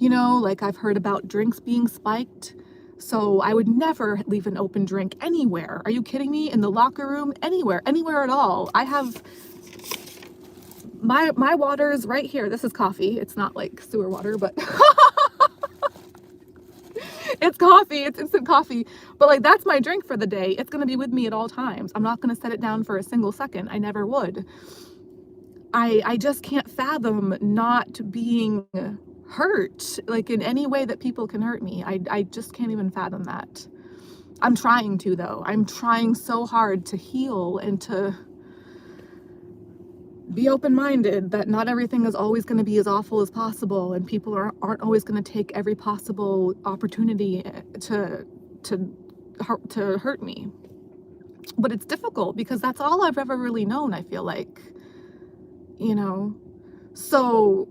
Like I've heard about drinks being spiked. So I would never leave an open drink anywhere. Are you kidding me? In the locker room, anywhere at all. I have my water's right here. This is coffee. It's not like sewer water, but it's coffee. It's instant coffee. But like, that's my drink for the day. It's going to be with me at all times. I'm not going to set it down for a single second. I never would. I just can't fathom not being hurt, like in any way that people can hurt me. I just can't even fathom that. I'm trying to, though. I'm trying so hard to heal and to be open-minded that not everything is always going to be as awful as possible, and people aren't always going to take every possible opportunity to hurt me. But it's difficult because that's all I've ever really known, I feel like, you know. So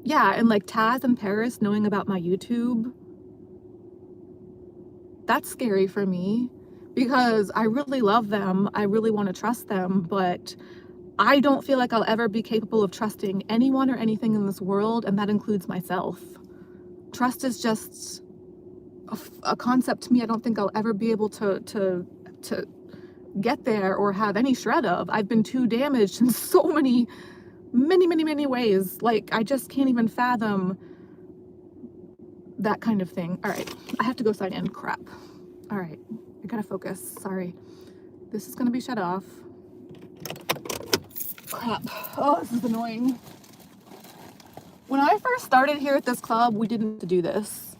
yeah, and like Taz and Paris knowing about my YouTube, that's scary for me because I really love them. I really want to trust them, but I don't feel like I'll ever be capable of trusting anyone or anything in this world, and that includes myself. Trust is just a concept to me I don't think I'll ever be able to get there or have any shred of. I've been too damaged in so many ways. Like, I just can't even fathom that kind of thing. All right, I have to go sign in. Crap. All right, I gotta focus. Sorry. This is gonna be shut off. Crap. Oh, this is annoying. When I first started here at this club, we didn't do this.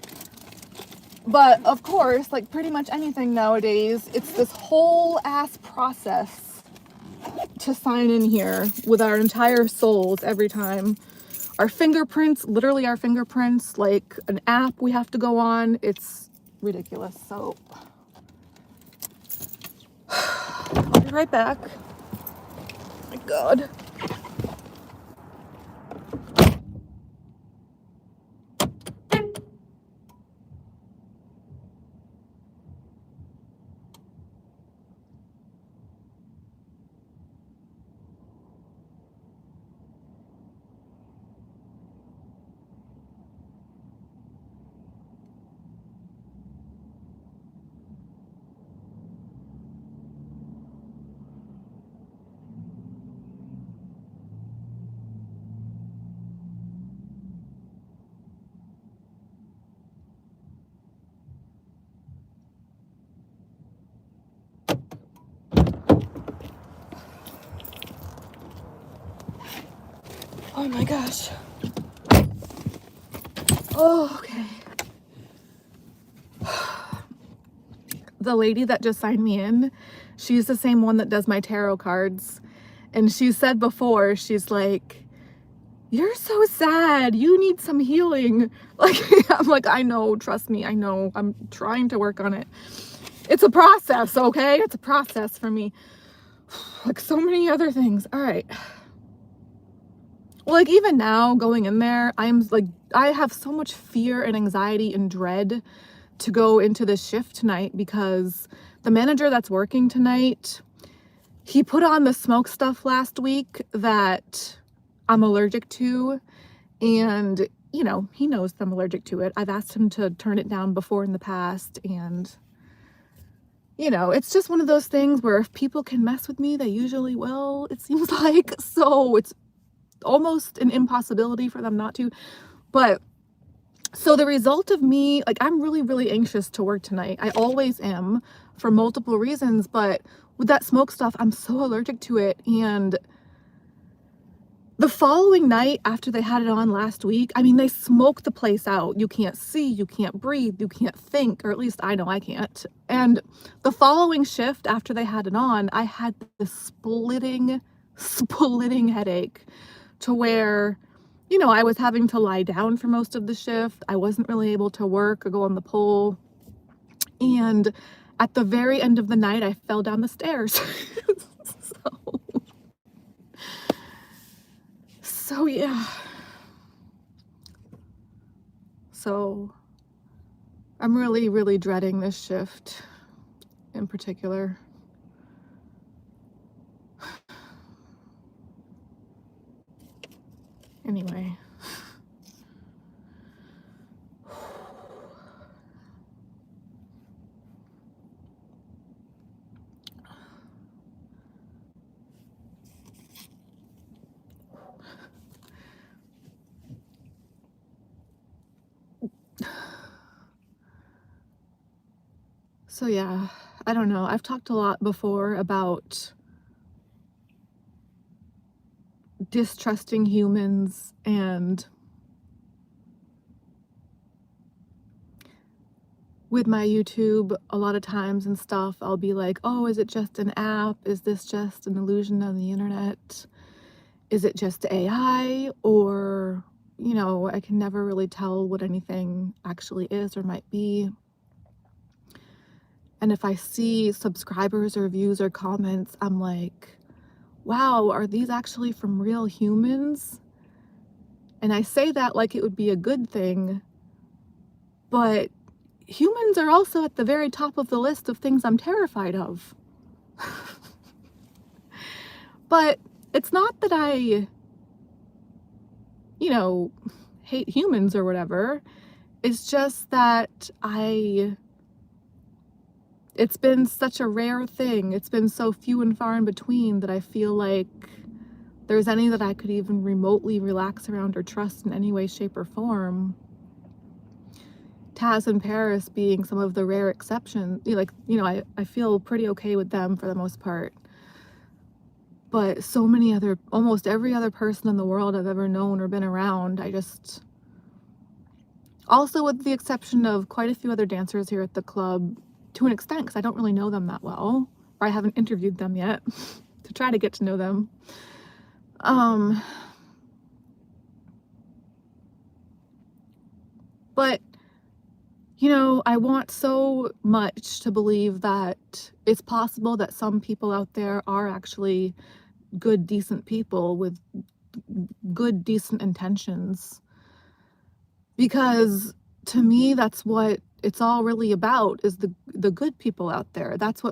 But of course, like pretty much anything nowadays, it's this whole ass process to sign in here with our entire souls every time. Our fingerprints, literally our fingerprints, like an app we have to go on. It's ridiculous. So I'll be right back. Oh my God. Oh my gosh. Oh, okay. The lady that just signed me in, she's the same one that does my tarot cards. And she said before, she's like, "You're so sad. You need some healing." Like, I'm like, I know, trust me, I know. I'm trying to work on it. It's a process, okay? It's a process for me. Like so many other things. All right. Well, like even now going in there, I'm like, I have so much fear and anxiety and dread to go into this shift tonight because the manager that's working tonight, he put on the smoke stuff last week that I'm allergic to, and you know, he knows I'm allergic to it. I've asked him to turn it down before in the past, and you know, it's just one of those things where if people can mess with me, they usually will, it seems like. So it's almost an impossibility for them not to. But so the result of me, like, I'm really anxious to work tonight. I always am for multiple reasons, but with that smoke stuff, I'm so allergic to it. And the following night after they had it on last week, I mean, they smoked the place out. You can't see, you can't breathe, you can't think, or at least I know I can't. And the following shift after they had it on, I had this splitting headache to where, you know, I was having to lie down for most of the shift. I wasn't really able to work or go on the pole. And at the very end of the night, I fell down the stairs. So yeah. So I'm really dreading this shift in particular. Anyway. So yeah, I don't know. I've talked a lot before about distrusting humans and with my YouTube, a lot of times and stuff, I'll be like, oh, is it just an app? Is this just an illusion of the internet? Is it just AI? Or, you know, I can never really tell what anything actually is or might be. And if I see subscribers or views or comments, I'm like, wow, are these actually from real humans? And I say that like it would be a good thing, but humans are also at the very top of the list of things I'm terrified of. But it's not that I, you know, hate humans or whatever. It's just that it's been such a rare thing. It's been so few and far in between that I feel like there's any that I could even remotely relax around or trust in any way, shape, or form. Taz and Paris being some of the rare exceptions. Like, you know, I feel pretty okay with them for the most part. But so many other, almost every other person in the world I've ever known or been around, I just, also with the exception of quite a few other dancers here at the club, to an extent, because I don't really know them that well, or I haven't interviewed them yet to try to get to know them. But, you know, I want so much to believe that it's possible that some people out there are actually good, decent people with good, decent intentions. Because to me, that's what it's all really about, is the good people out there. That's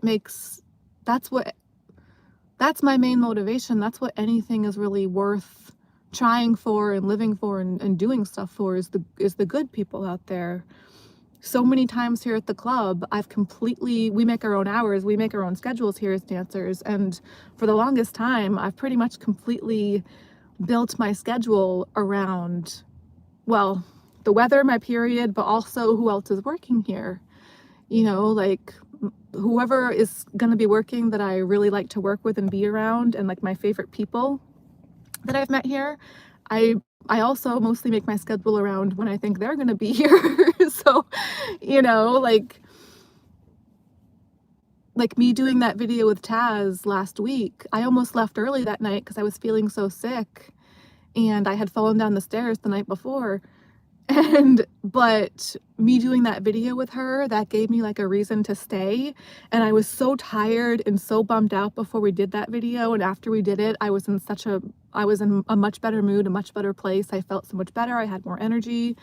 my main motivation. That's what anything is really worth trying for and living for and doing stuff for, is the good people out there. So many times here at the club, we make our own hours, we make our own schedules here as dancers, and for the longest time, I've pretty much completely built my schedule around, well, the weather, my period, but also who else is working here. You know, like whoever is going to be working that I really like to work with and be around, and like my favorite people that I've met here, I also mostly make my schedule around when I think they're going to be here. So, you know, like me doing that video with Taz last week, I almost left early that night because I was feeling so sick and I had fallen down the stairs the night before. But me doing that video with her, that gave me like a reason to stay. And I was so tired and so bummed out before we did that video. And after we did it, I was in a much better mood, a much better place. I felt so much better. I had more energy.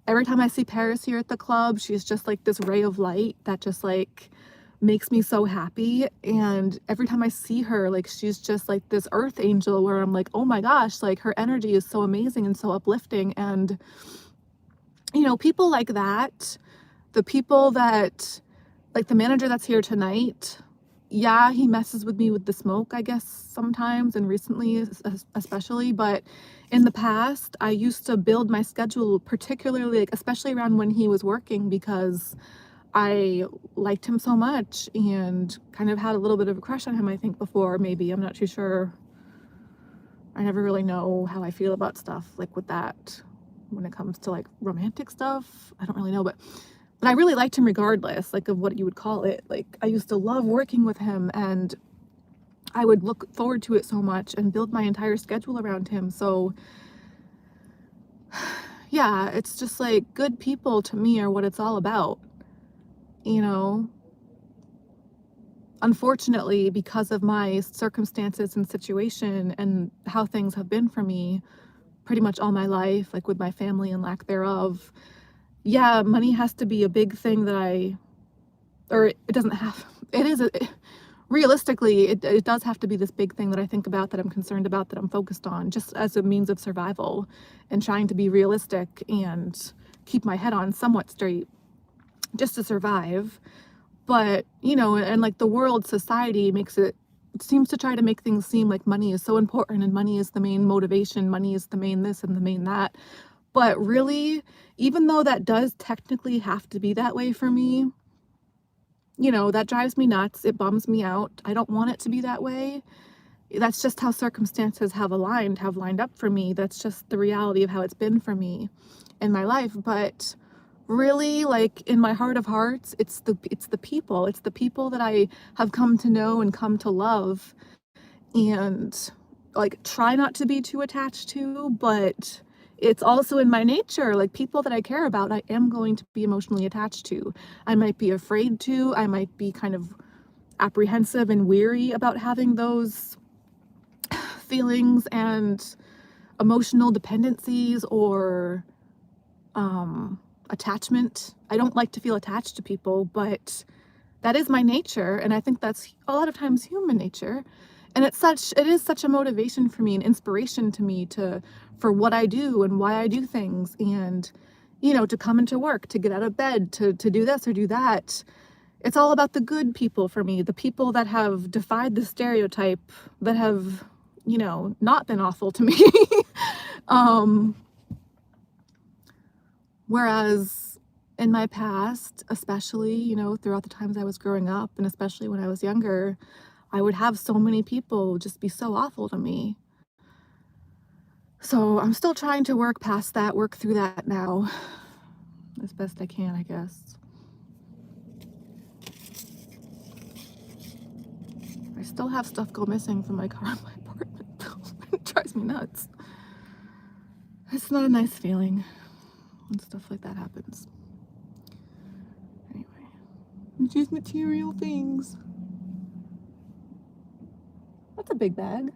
Every time I see Paris here at the club, she's just like this ray of light that just like makes me so happy. And every time I see her, like she's just like this earth angel where I'm like, oh my gosh, like her energy is so amazing and so uplifting. And you know, people like that, the people that, like the manager that's here tonight, yeah, he messes with me with the smoke, I guess, sometimes, and recently especially, but in the past, I used to build my schedule particularly, like, especially around when he was working, because I liked him so much and kind of had a little bit of a crush on him, I think, before, maybe. I'm not too sure. I never really know how I feel about stuff like with that. When it comes to like romantic stuff, I don't really know, but I really liked him regardless, like of what you would call it. Like I used to love working with him and I would look forward to it so much and build my entire schedule around him. So yeah, it's just like good people to me are what it's all about, you know. Unfortunately, because of my circumstances and situation and how things have been for me pretty much all my life, like with my family and lack thereof, yeah, money has to be a big thing that realistically, it does have to be this big thing that I think about, that I'm concerned about, that I'm focused on, just as a means of survival and trying to be realistic and keep my head on somewhat straight just to survive. But, you know, and like the world, society seems to try to make things seem like money is so important and money is the main motivation, money is the main this and the main that. But really, even though that does technically have to be that way for me, you know, that drives me nuts. It bums me out. I don't want it to be that way. That's just how circumstances have lined up for me. That's just the reality of how it's been for me in my life. But really, like, in my heart of hearts, it's the people. It's the people that I have come to know and come to love, and, like, try not to be too attached to, but it's also in my nature. Like, people that I care about, I am going to be emotionally attached to. I might be afraid to, I might be kind of apprehensive and weary about having those feelings and emotional dependencies or attachment. I don't like to feel attached to people, but that is my nature, and I think that's a lot of times human nature. And it is such a motivation for me, an inspiration to me for what I do and why I do things, and to come into work, to get out of bed, to do this or do that. It's all about the good people for me, the people that have defied the stereotype, that have, not been awful to me. Whereas in my past, especially, throughout the times I was growing up, and especially when I was younger, I would have so many people just be so awful to me. So I'm still trying to work past that, work through that now, as best I can, I guess. I still have stuff go missing from my car in my apartment, though. It drives me nuts. It's not a nice feeling when stuff like that happens. Anyway, it's just material things. That's a big bag.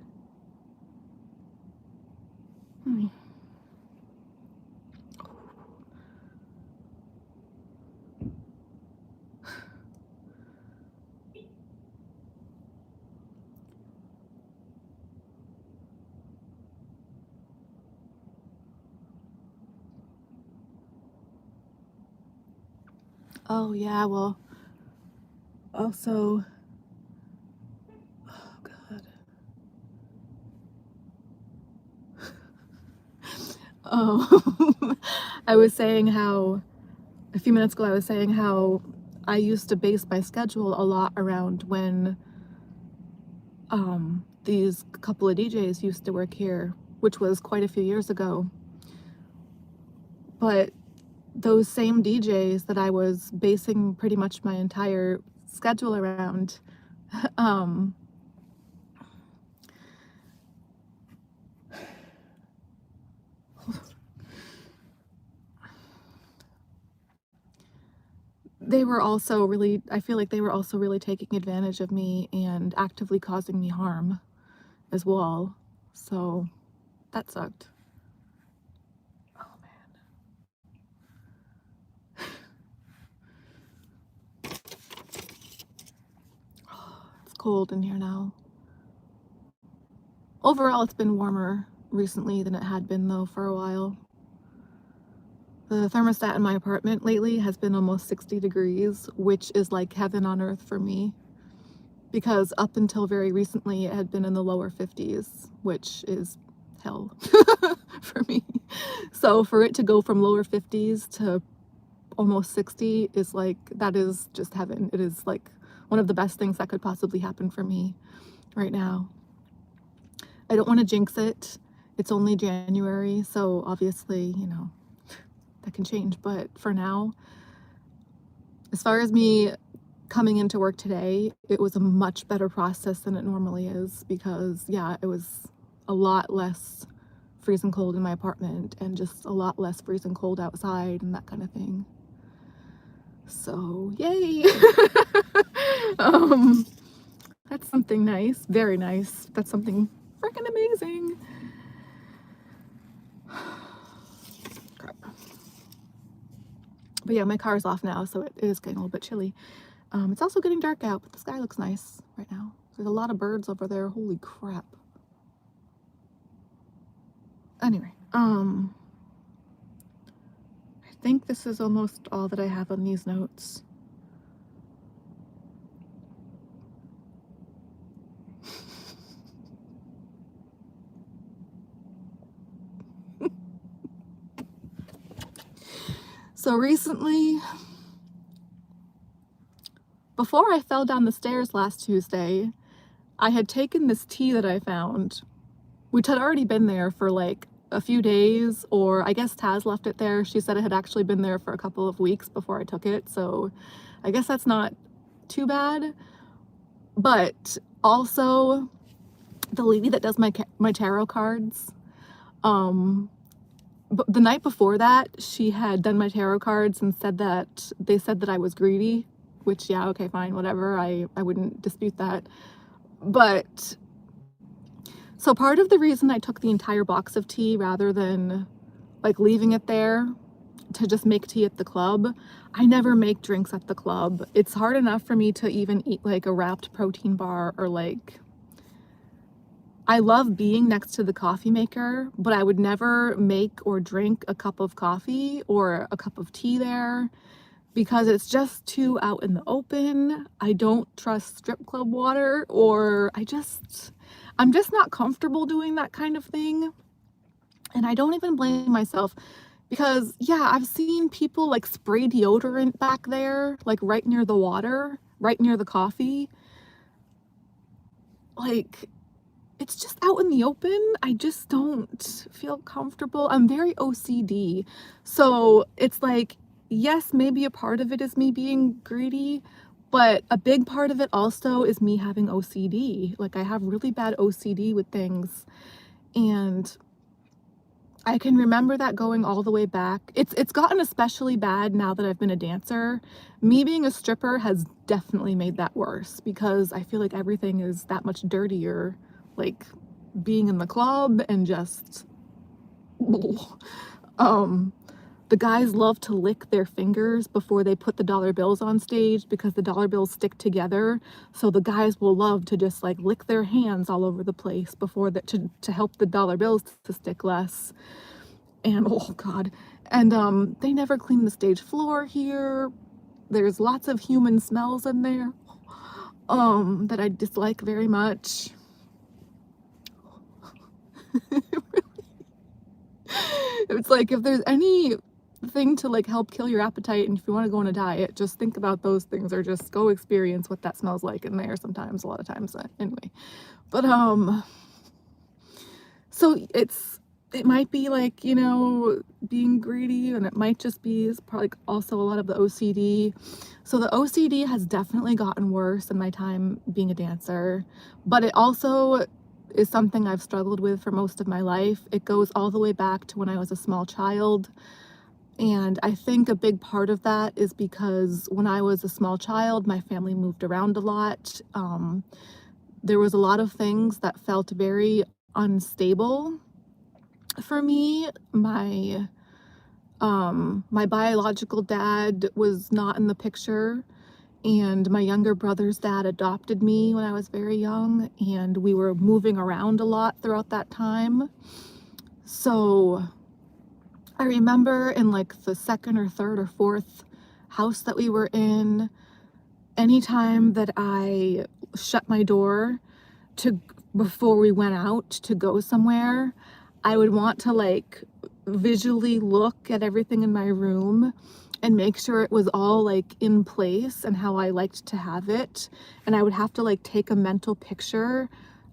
Oh yeah, well, also, oh God. Oh, I was saying how, a few minutes ago, I was saying how I used to base my schedule a lot around when these couple of DJs used to work here, which was quite a few years ago. But those same DJs that I was basing pretty much my entire schedule around, they were also really, I feel like they were also really taking advantage of me and actively causing me harm as well. So that sucked. Oh man. It's cold in here now. Overall, it's been warmer recently than it had been, though, for a while. The thermostat in my apartment lately has been almost 60 degrees, which is like heaven on earth for me. Because up until very recently, it had been in the lower 50s, which is hell for me. So for it to go from lower 50s to almost 60 is like, that is just heaven. It is like one of the best things that could possibly happen for me right now. I don't want to jinx it. It's only January, so obviously, that can change. But for now, as far as me coming into work today, it was a much better process than it normally is, because yeah, it was a lot less freezing cold in my apartment and just a lot less freezing cold outside and that kind of thing. So yay. That's something nice, very nice. That's something freaking amazing. Crap. But yeah, my car's off now, so it is getting a little bit chilly. It's also getting dark out, but the sky looks nice right now. There's a lot of birds over there. Holy crap. Anyway, I think this is almost all that I have on these notes. So recently, before I fell down the stairs last Tuesday, I had taken this tea that I found, which had already been there for like a few days, or I guess Taz left it there. She said it had actually been there for a couple of weeks before I took it, so I guess that's not too bad. But also, the lady that does my tarot cards, but the night before that, she had done my tarot cards and said that they said that I was greedy, which, yeah, okay, fine, whatever. I wouldn't dispute that. But so part of the reason I took the entire box of tea rather than like leaving it there to just make tea at the club, I never make drinks at the club. It's hard enough for me to even eat like a wrapped protein bar, or like, I love being next to the coffee maker, but I would never make or drink a cup of coffee or a cup of tea there because it's just too out in the open. I don't trust strip club water, or I'm just not comfortable doing that kind of thing. And I don't even blame myself because, yeah, I've seen people like spray deodorant back there, like right near the water, right near the coffee. Like, it's just out in the open. I just don't feel comfortable. I'm very OCD. So it's like, yes, maybe a part of it is me being greedy, but a big part of it also is me having OCD. Like, I have really bad OCD with things. And I can remember that going all the way back. It's gotten especially bad now that I've been a dancer. Me being a stripper has definitely made that worse because I feel like everything is that much dirtier. Like being in the club and just the guys love to lick their fingers before they put the dollar bills on stage because the dollar bills stick together. So the guys will love to just like lick their hands all over the place before that to help the dollar bills to stick less. And oh god, and they never clean the stage floor here. There's lots of human smells in there that I dislike very much. It's like, if there's anything to like help kill your appetite and if you want to go on a diet, just think about those things, or just go experience what that smells like in there sometimes, a lot of times, anyway. But so it might be like, you know, being greedy, and it might just be probably also a lot of the OCD. So the OCD has definitely gotten worse in my time being a dancer, but it also is something I've struggled with for most of my life. It goes all the way back to when I was a small child. And I think a big part of that is because when I was a small child, my family moved around a lot. There was a lot of things that felt very unstable for me. My biological dad was not in the picture, and my younger brother's dad adopted me when I was very young, and we were moving around a lot throughout that time. So I remember in like the second or third or fourth house that we were in, anytime that I shut my door before we went out to go somewhere, I would want to like visually look at everything in my room and make sure it was all like in place and how I liked to have it. And I would have to like take a mental picture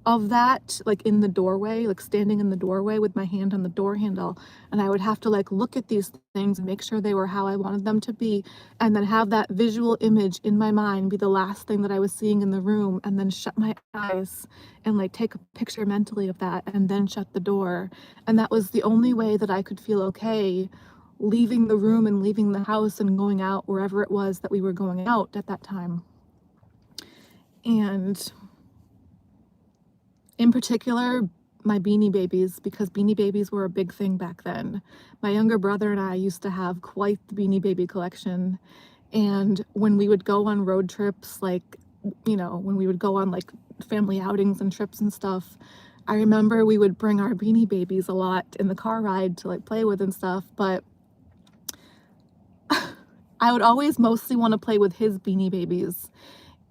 of that, like in the doorway, like standing in the doorway with my hand on the door handle. And I would have to like look at these things and make sure they were how I wanted them to be, and then have that visual image in my mind be the last thing that I was seeing in the room, and then shut my eyes and like take a picture mentally of that and then shut the door. And that was the only way that I could feel okay leaving the room and leaving the house and going out wherever it was that we were going out at that time. And in particular, my Beanie Babies, because Beanie Babies were a big thing back then. My younger brother and I used to have quite the Beanie Baby collection. And when we would go on road trips, like, you know, when we would go on like family outings and trips and stuff, I remember we would bring our Beanie Babies a lot in the car ride to like play with and stuff. But I would always mostly want to play with his Beanie Babies,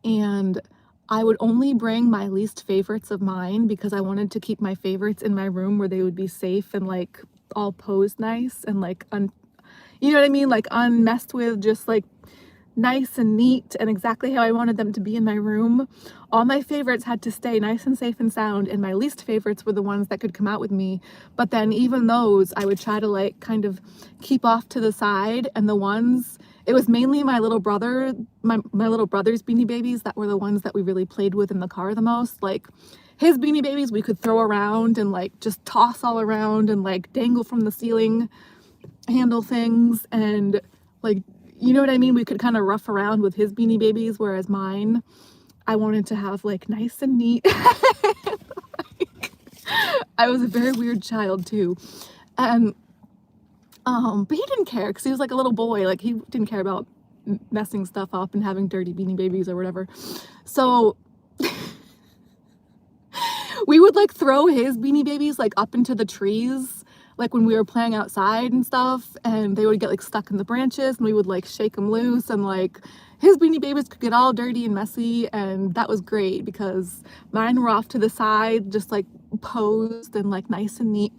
and I would only bring my least favorites of mine because I wanted to keep my favorites in my room where they would be safe and like all posed nice and like you know what I mean, like unmessed with, just like nice and neat and exactly how I wanted them to be in my room. All my favorites had to stay nice and safe and sound, and my least favorites were the ones that could come out with me. But then even those, I would try to like kind of keep off to the side, and the ones, it was mainly my little brother, my little brother's Beanie Babies that were the ones that we really played with in the car the most. Like his Beanie Babies we could throw around and like just toss all around and like dangle from the ceiling handle things, and like, you know what I mean? We could kind of rough around with his Beanie Babies, whereas mine, I wanted to have like nice and neat. I was a very weird child too. And but he didn't care because he was like a little boy. Like he didn't care about messing stuff up and having dirty Beanie Babies or whatever. So we would like throw his Beanie Babies like up into the trees, like when we were playing outside and stuff, and they would get like stuck in the branches, and we would like shake them loose, and like his Beanie Babies could get all dirty and messy, and that was great because mine were off to the side, just like posed and like nice and neat.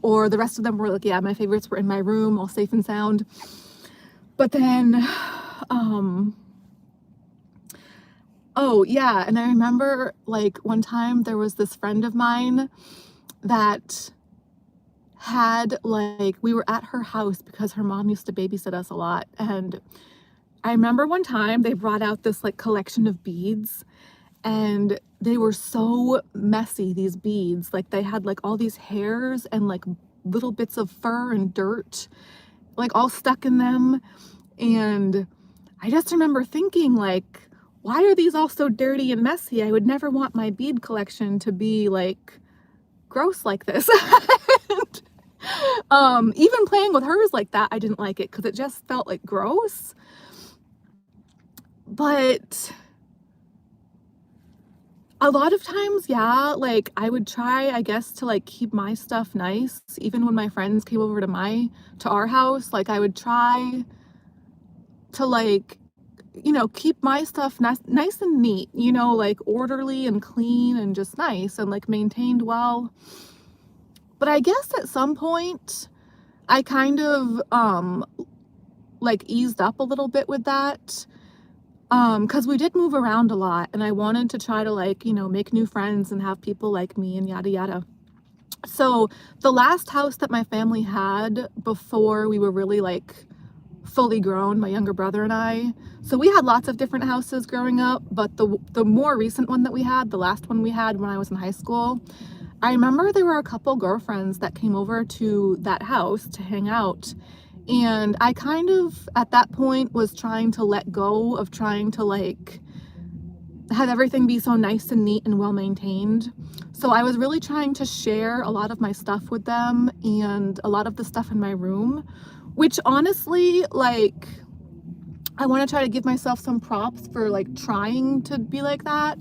Or the rest of them were like, yeah, my favorites were in my room, all safe and sound. But then, oh yeah, and I remember like one time there was this friend of mine that had like, we were at her house because her mom used to babysit us a lot, and I remember one time they brought out this like collection of beads, and they were so messy, these beads. Like they had like all these hairs and like little bits of fur and dirt like all stuck in them. And I just remember thinking like, why are these all so dirty and messy? I would never want my bead collection to be like gross like this. Even playing with hers like that, I didn't like it because it just felt like gross. But a lot of times, yeah, like I would try, I guess, to like keep my stuff nice. Even when my friends came over to our house, like I would try to like, you know, keep my stuff nice and neat, you know, like orderly and clean and just nice and like maintained well. But I guess at some point I kind of like eased up a little bit with that. Because we did move around a lot, and I wanted to try to like, you know, make new friends and have people like me and yada yada. So the last house that my family had before we were really like fully grown, my younger brother and I, so we had lots of different houses growing up, but the more recent one that we had, the last one we had when I was in high school, I remember there were a couple girlfriends that came over to that house to hang out. And I kind of, at that point, was trying to let go of trying to like have everything be so nice and neat and well maintained. So I was really trying to share a lot of my stuff with them and a lot of the stuff in my room, which honestly, like, I want to try to give myself some props for like trying to be like that,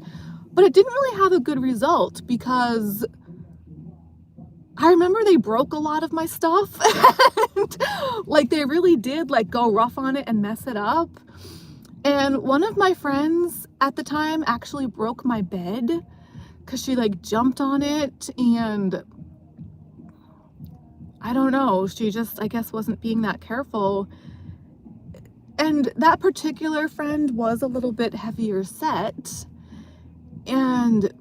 but it didn't really have a good result because I remember they broke a lot of my stuff. And, like they really did like go rough on it and mess it up. And one of my friends at the time actually broke my bed because she like jumped on it, and I don't know, she just, I guess, wasn't being that careful. And that particular friend was a little bit heavier set, and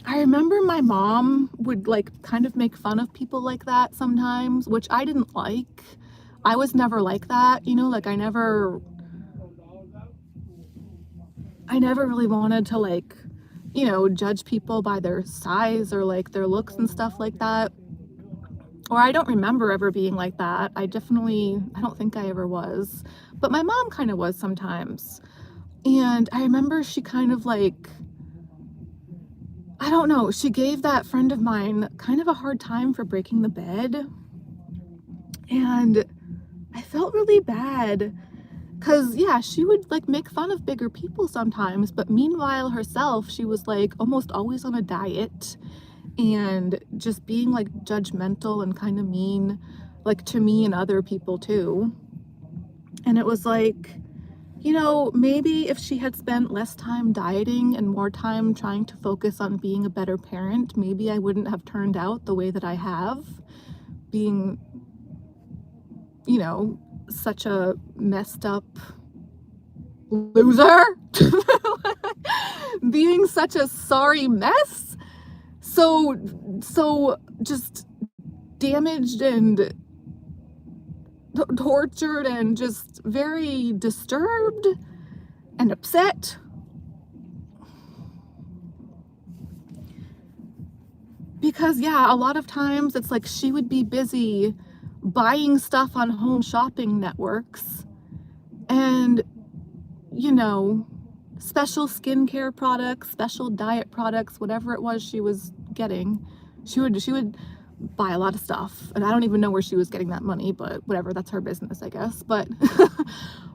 I remember my mom would like kind of make fun of people like that sometimes, which I didn't like. I was never like that, you know, like I never really wanted to like, you know, judge people by their size or like their looks and stuff like that. Or I don't remember ever being like that. I don't think I ever was. But my mom kind of was sometimes. And I remember she kind of like, I don't know, she gave that friend of mine kind of a hard time for breaking the bed. And I felt really bad because, yeah, she would like make fun of bigger people sometimes, but meanwhile herself, she was like almost always on a diet and just being like judgmental and kind of mean, like to me and other people too. And it was like, you know, maybe if she had spent less time dieting and more time trying to focus on being a better parent, maybe I wouldn't have turned out the way that I have, being, you know, such a messed up loser. Being such a sorry mess. So just damaged and tortured and just very disturbed and upset. Because yeah, a lot of times it's like she would be busy buying stuff on home shopping networks and, you know, special skincare products, special diet products, whatever it was she was getting. She would buy a lot of stuff, and I don't even know where she was getting that money, but whatever, that's her business, I guess. But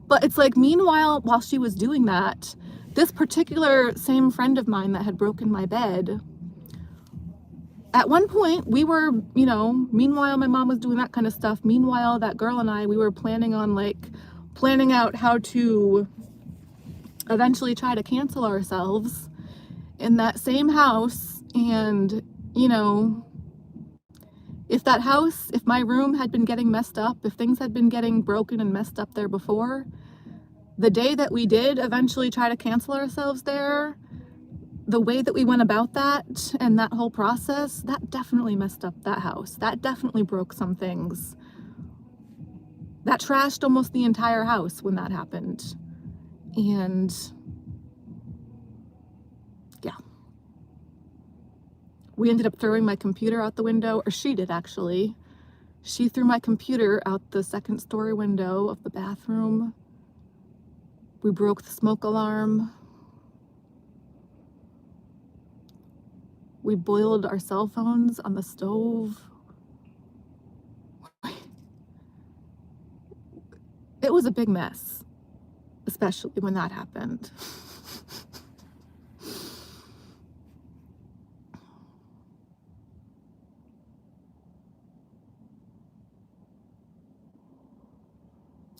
but it's like, meanwhile, while she was doing that, this particular same friend of mine that had broken my bed, at one point we were, you know, meanwhile my mom was doing that kind of stuff, meanwhile that girl and I, we were planning on like planning out how to eventually try to cancel ourselves in that same house. And, you know, if that house, if my room had been getting messed up, if things had been getting broken and messed up there before, the day that we did eventually try to cancel ourselves there, the way that we went about that and that whole process, that definitely messed up that house. That definitely broke some things. That trashed almost the entire house when that happened. And yeah. We ended up throwing my computer out the window, or she did actually. She threw my computer out the second story window of the bathroom. We broke the smoke alarm. We boiled our cell phones on the stove. It was a big mess, especially when that happened.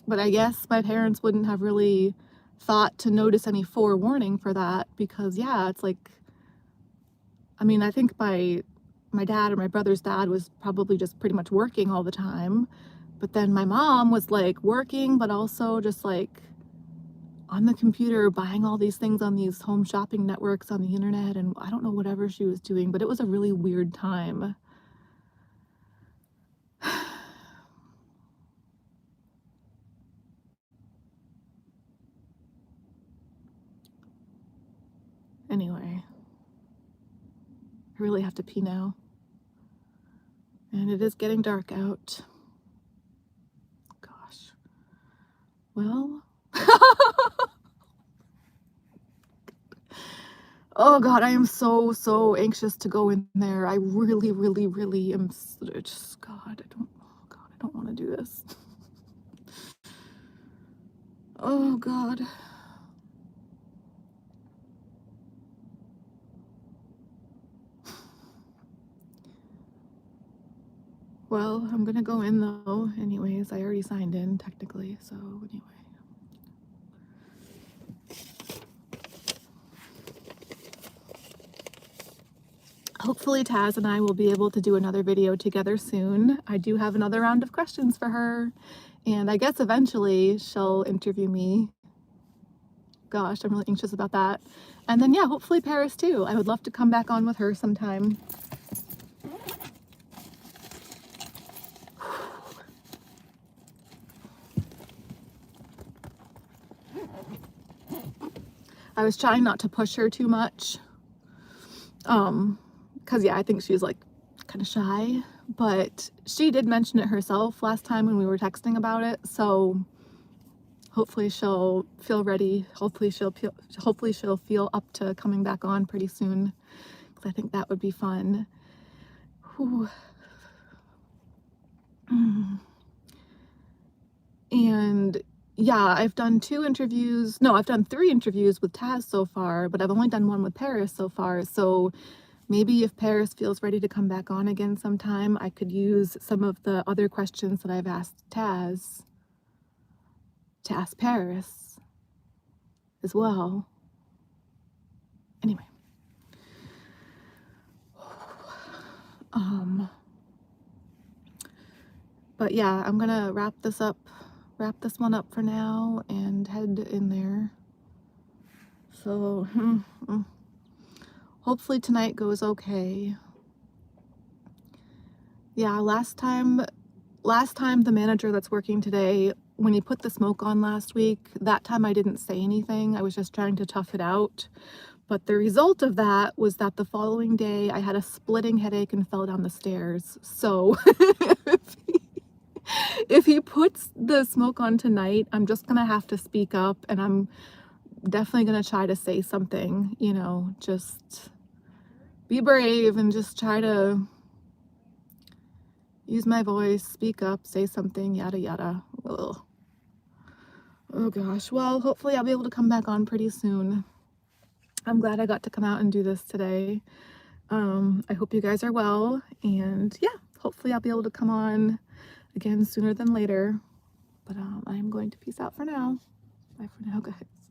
But I guess my parents wouldn't have really thought to notice any forewarning for that, because yeah, it's like, I mean, I think my dad or my brother's dad was probably just pretty much working all the time. But then my mom was like working, but also just like on the computer buying all these things on these home shopping networks on the internet, and I don't know whatever she was doing, but it was a really weird time. Anyway, I really have to pee now. And it is getting dark out. Gosh. Well. Oh God, I am so anxious to go in there. I really am just, God, I don't want to do this. Oh God. Well, I'm gonna go in though, anyways. I already signed in technically, so anyway. Hopefully Taz and I will be able to do another video together soon. I do have another round of questions for her, and I guess eventually she'll interview me. Gosh, I'm really anxious about that. And then yeah, hopefully Paris too. I would love to come back on with her sometime. I was trying not to push her too much. Because yeah, I think she's like kind of shy, but she did mention it herself last time when we were texting about it, so hopefully she'll feel ready. Hopefully she'll feel up to coming back on pretty soon, because I think that would be fun. Whew. And yeah, I've done 3 interviews with Taz so far, but I've only done one with Paris so far, so maybe if Paris feels ready to come back on again sometime, I could use some of the other questions that I've asked Taz to ask Paris as well. Anyway. But yeah, I'm gonna wrap this one up for now and head in there. So hopefully tonight goes okay. Yeah, last time the manager that's working today, when he put the smoke on last week, that time I didn't say anything. I was just trying to tough it out. But the result of that was that the following day I had a splitting headache and fell down the stairs. So if he puts the smoke on tonight, I'm just gonna have to speak up, and I'm definitely gonna try to say something, you know, just be brave and just try to use my voice, speak up, say something, yada yada. Ugh. Oh gosh, well, hopefully I'll be able to come back on pretty soon. I'm glad I got to come out and do this today. I hope you guys are well, and yeah, hopefully I'll be able to come on again sooner than later. But I'm going to peace out for now. Bye for now, guys.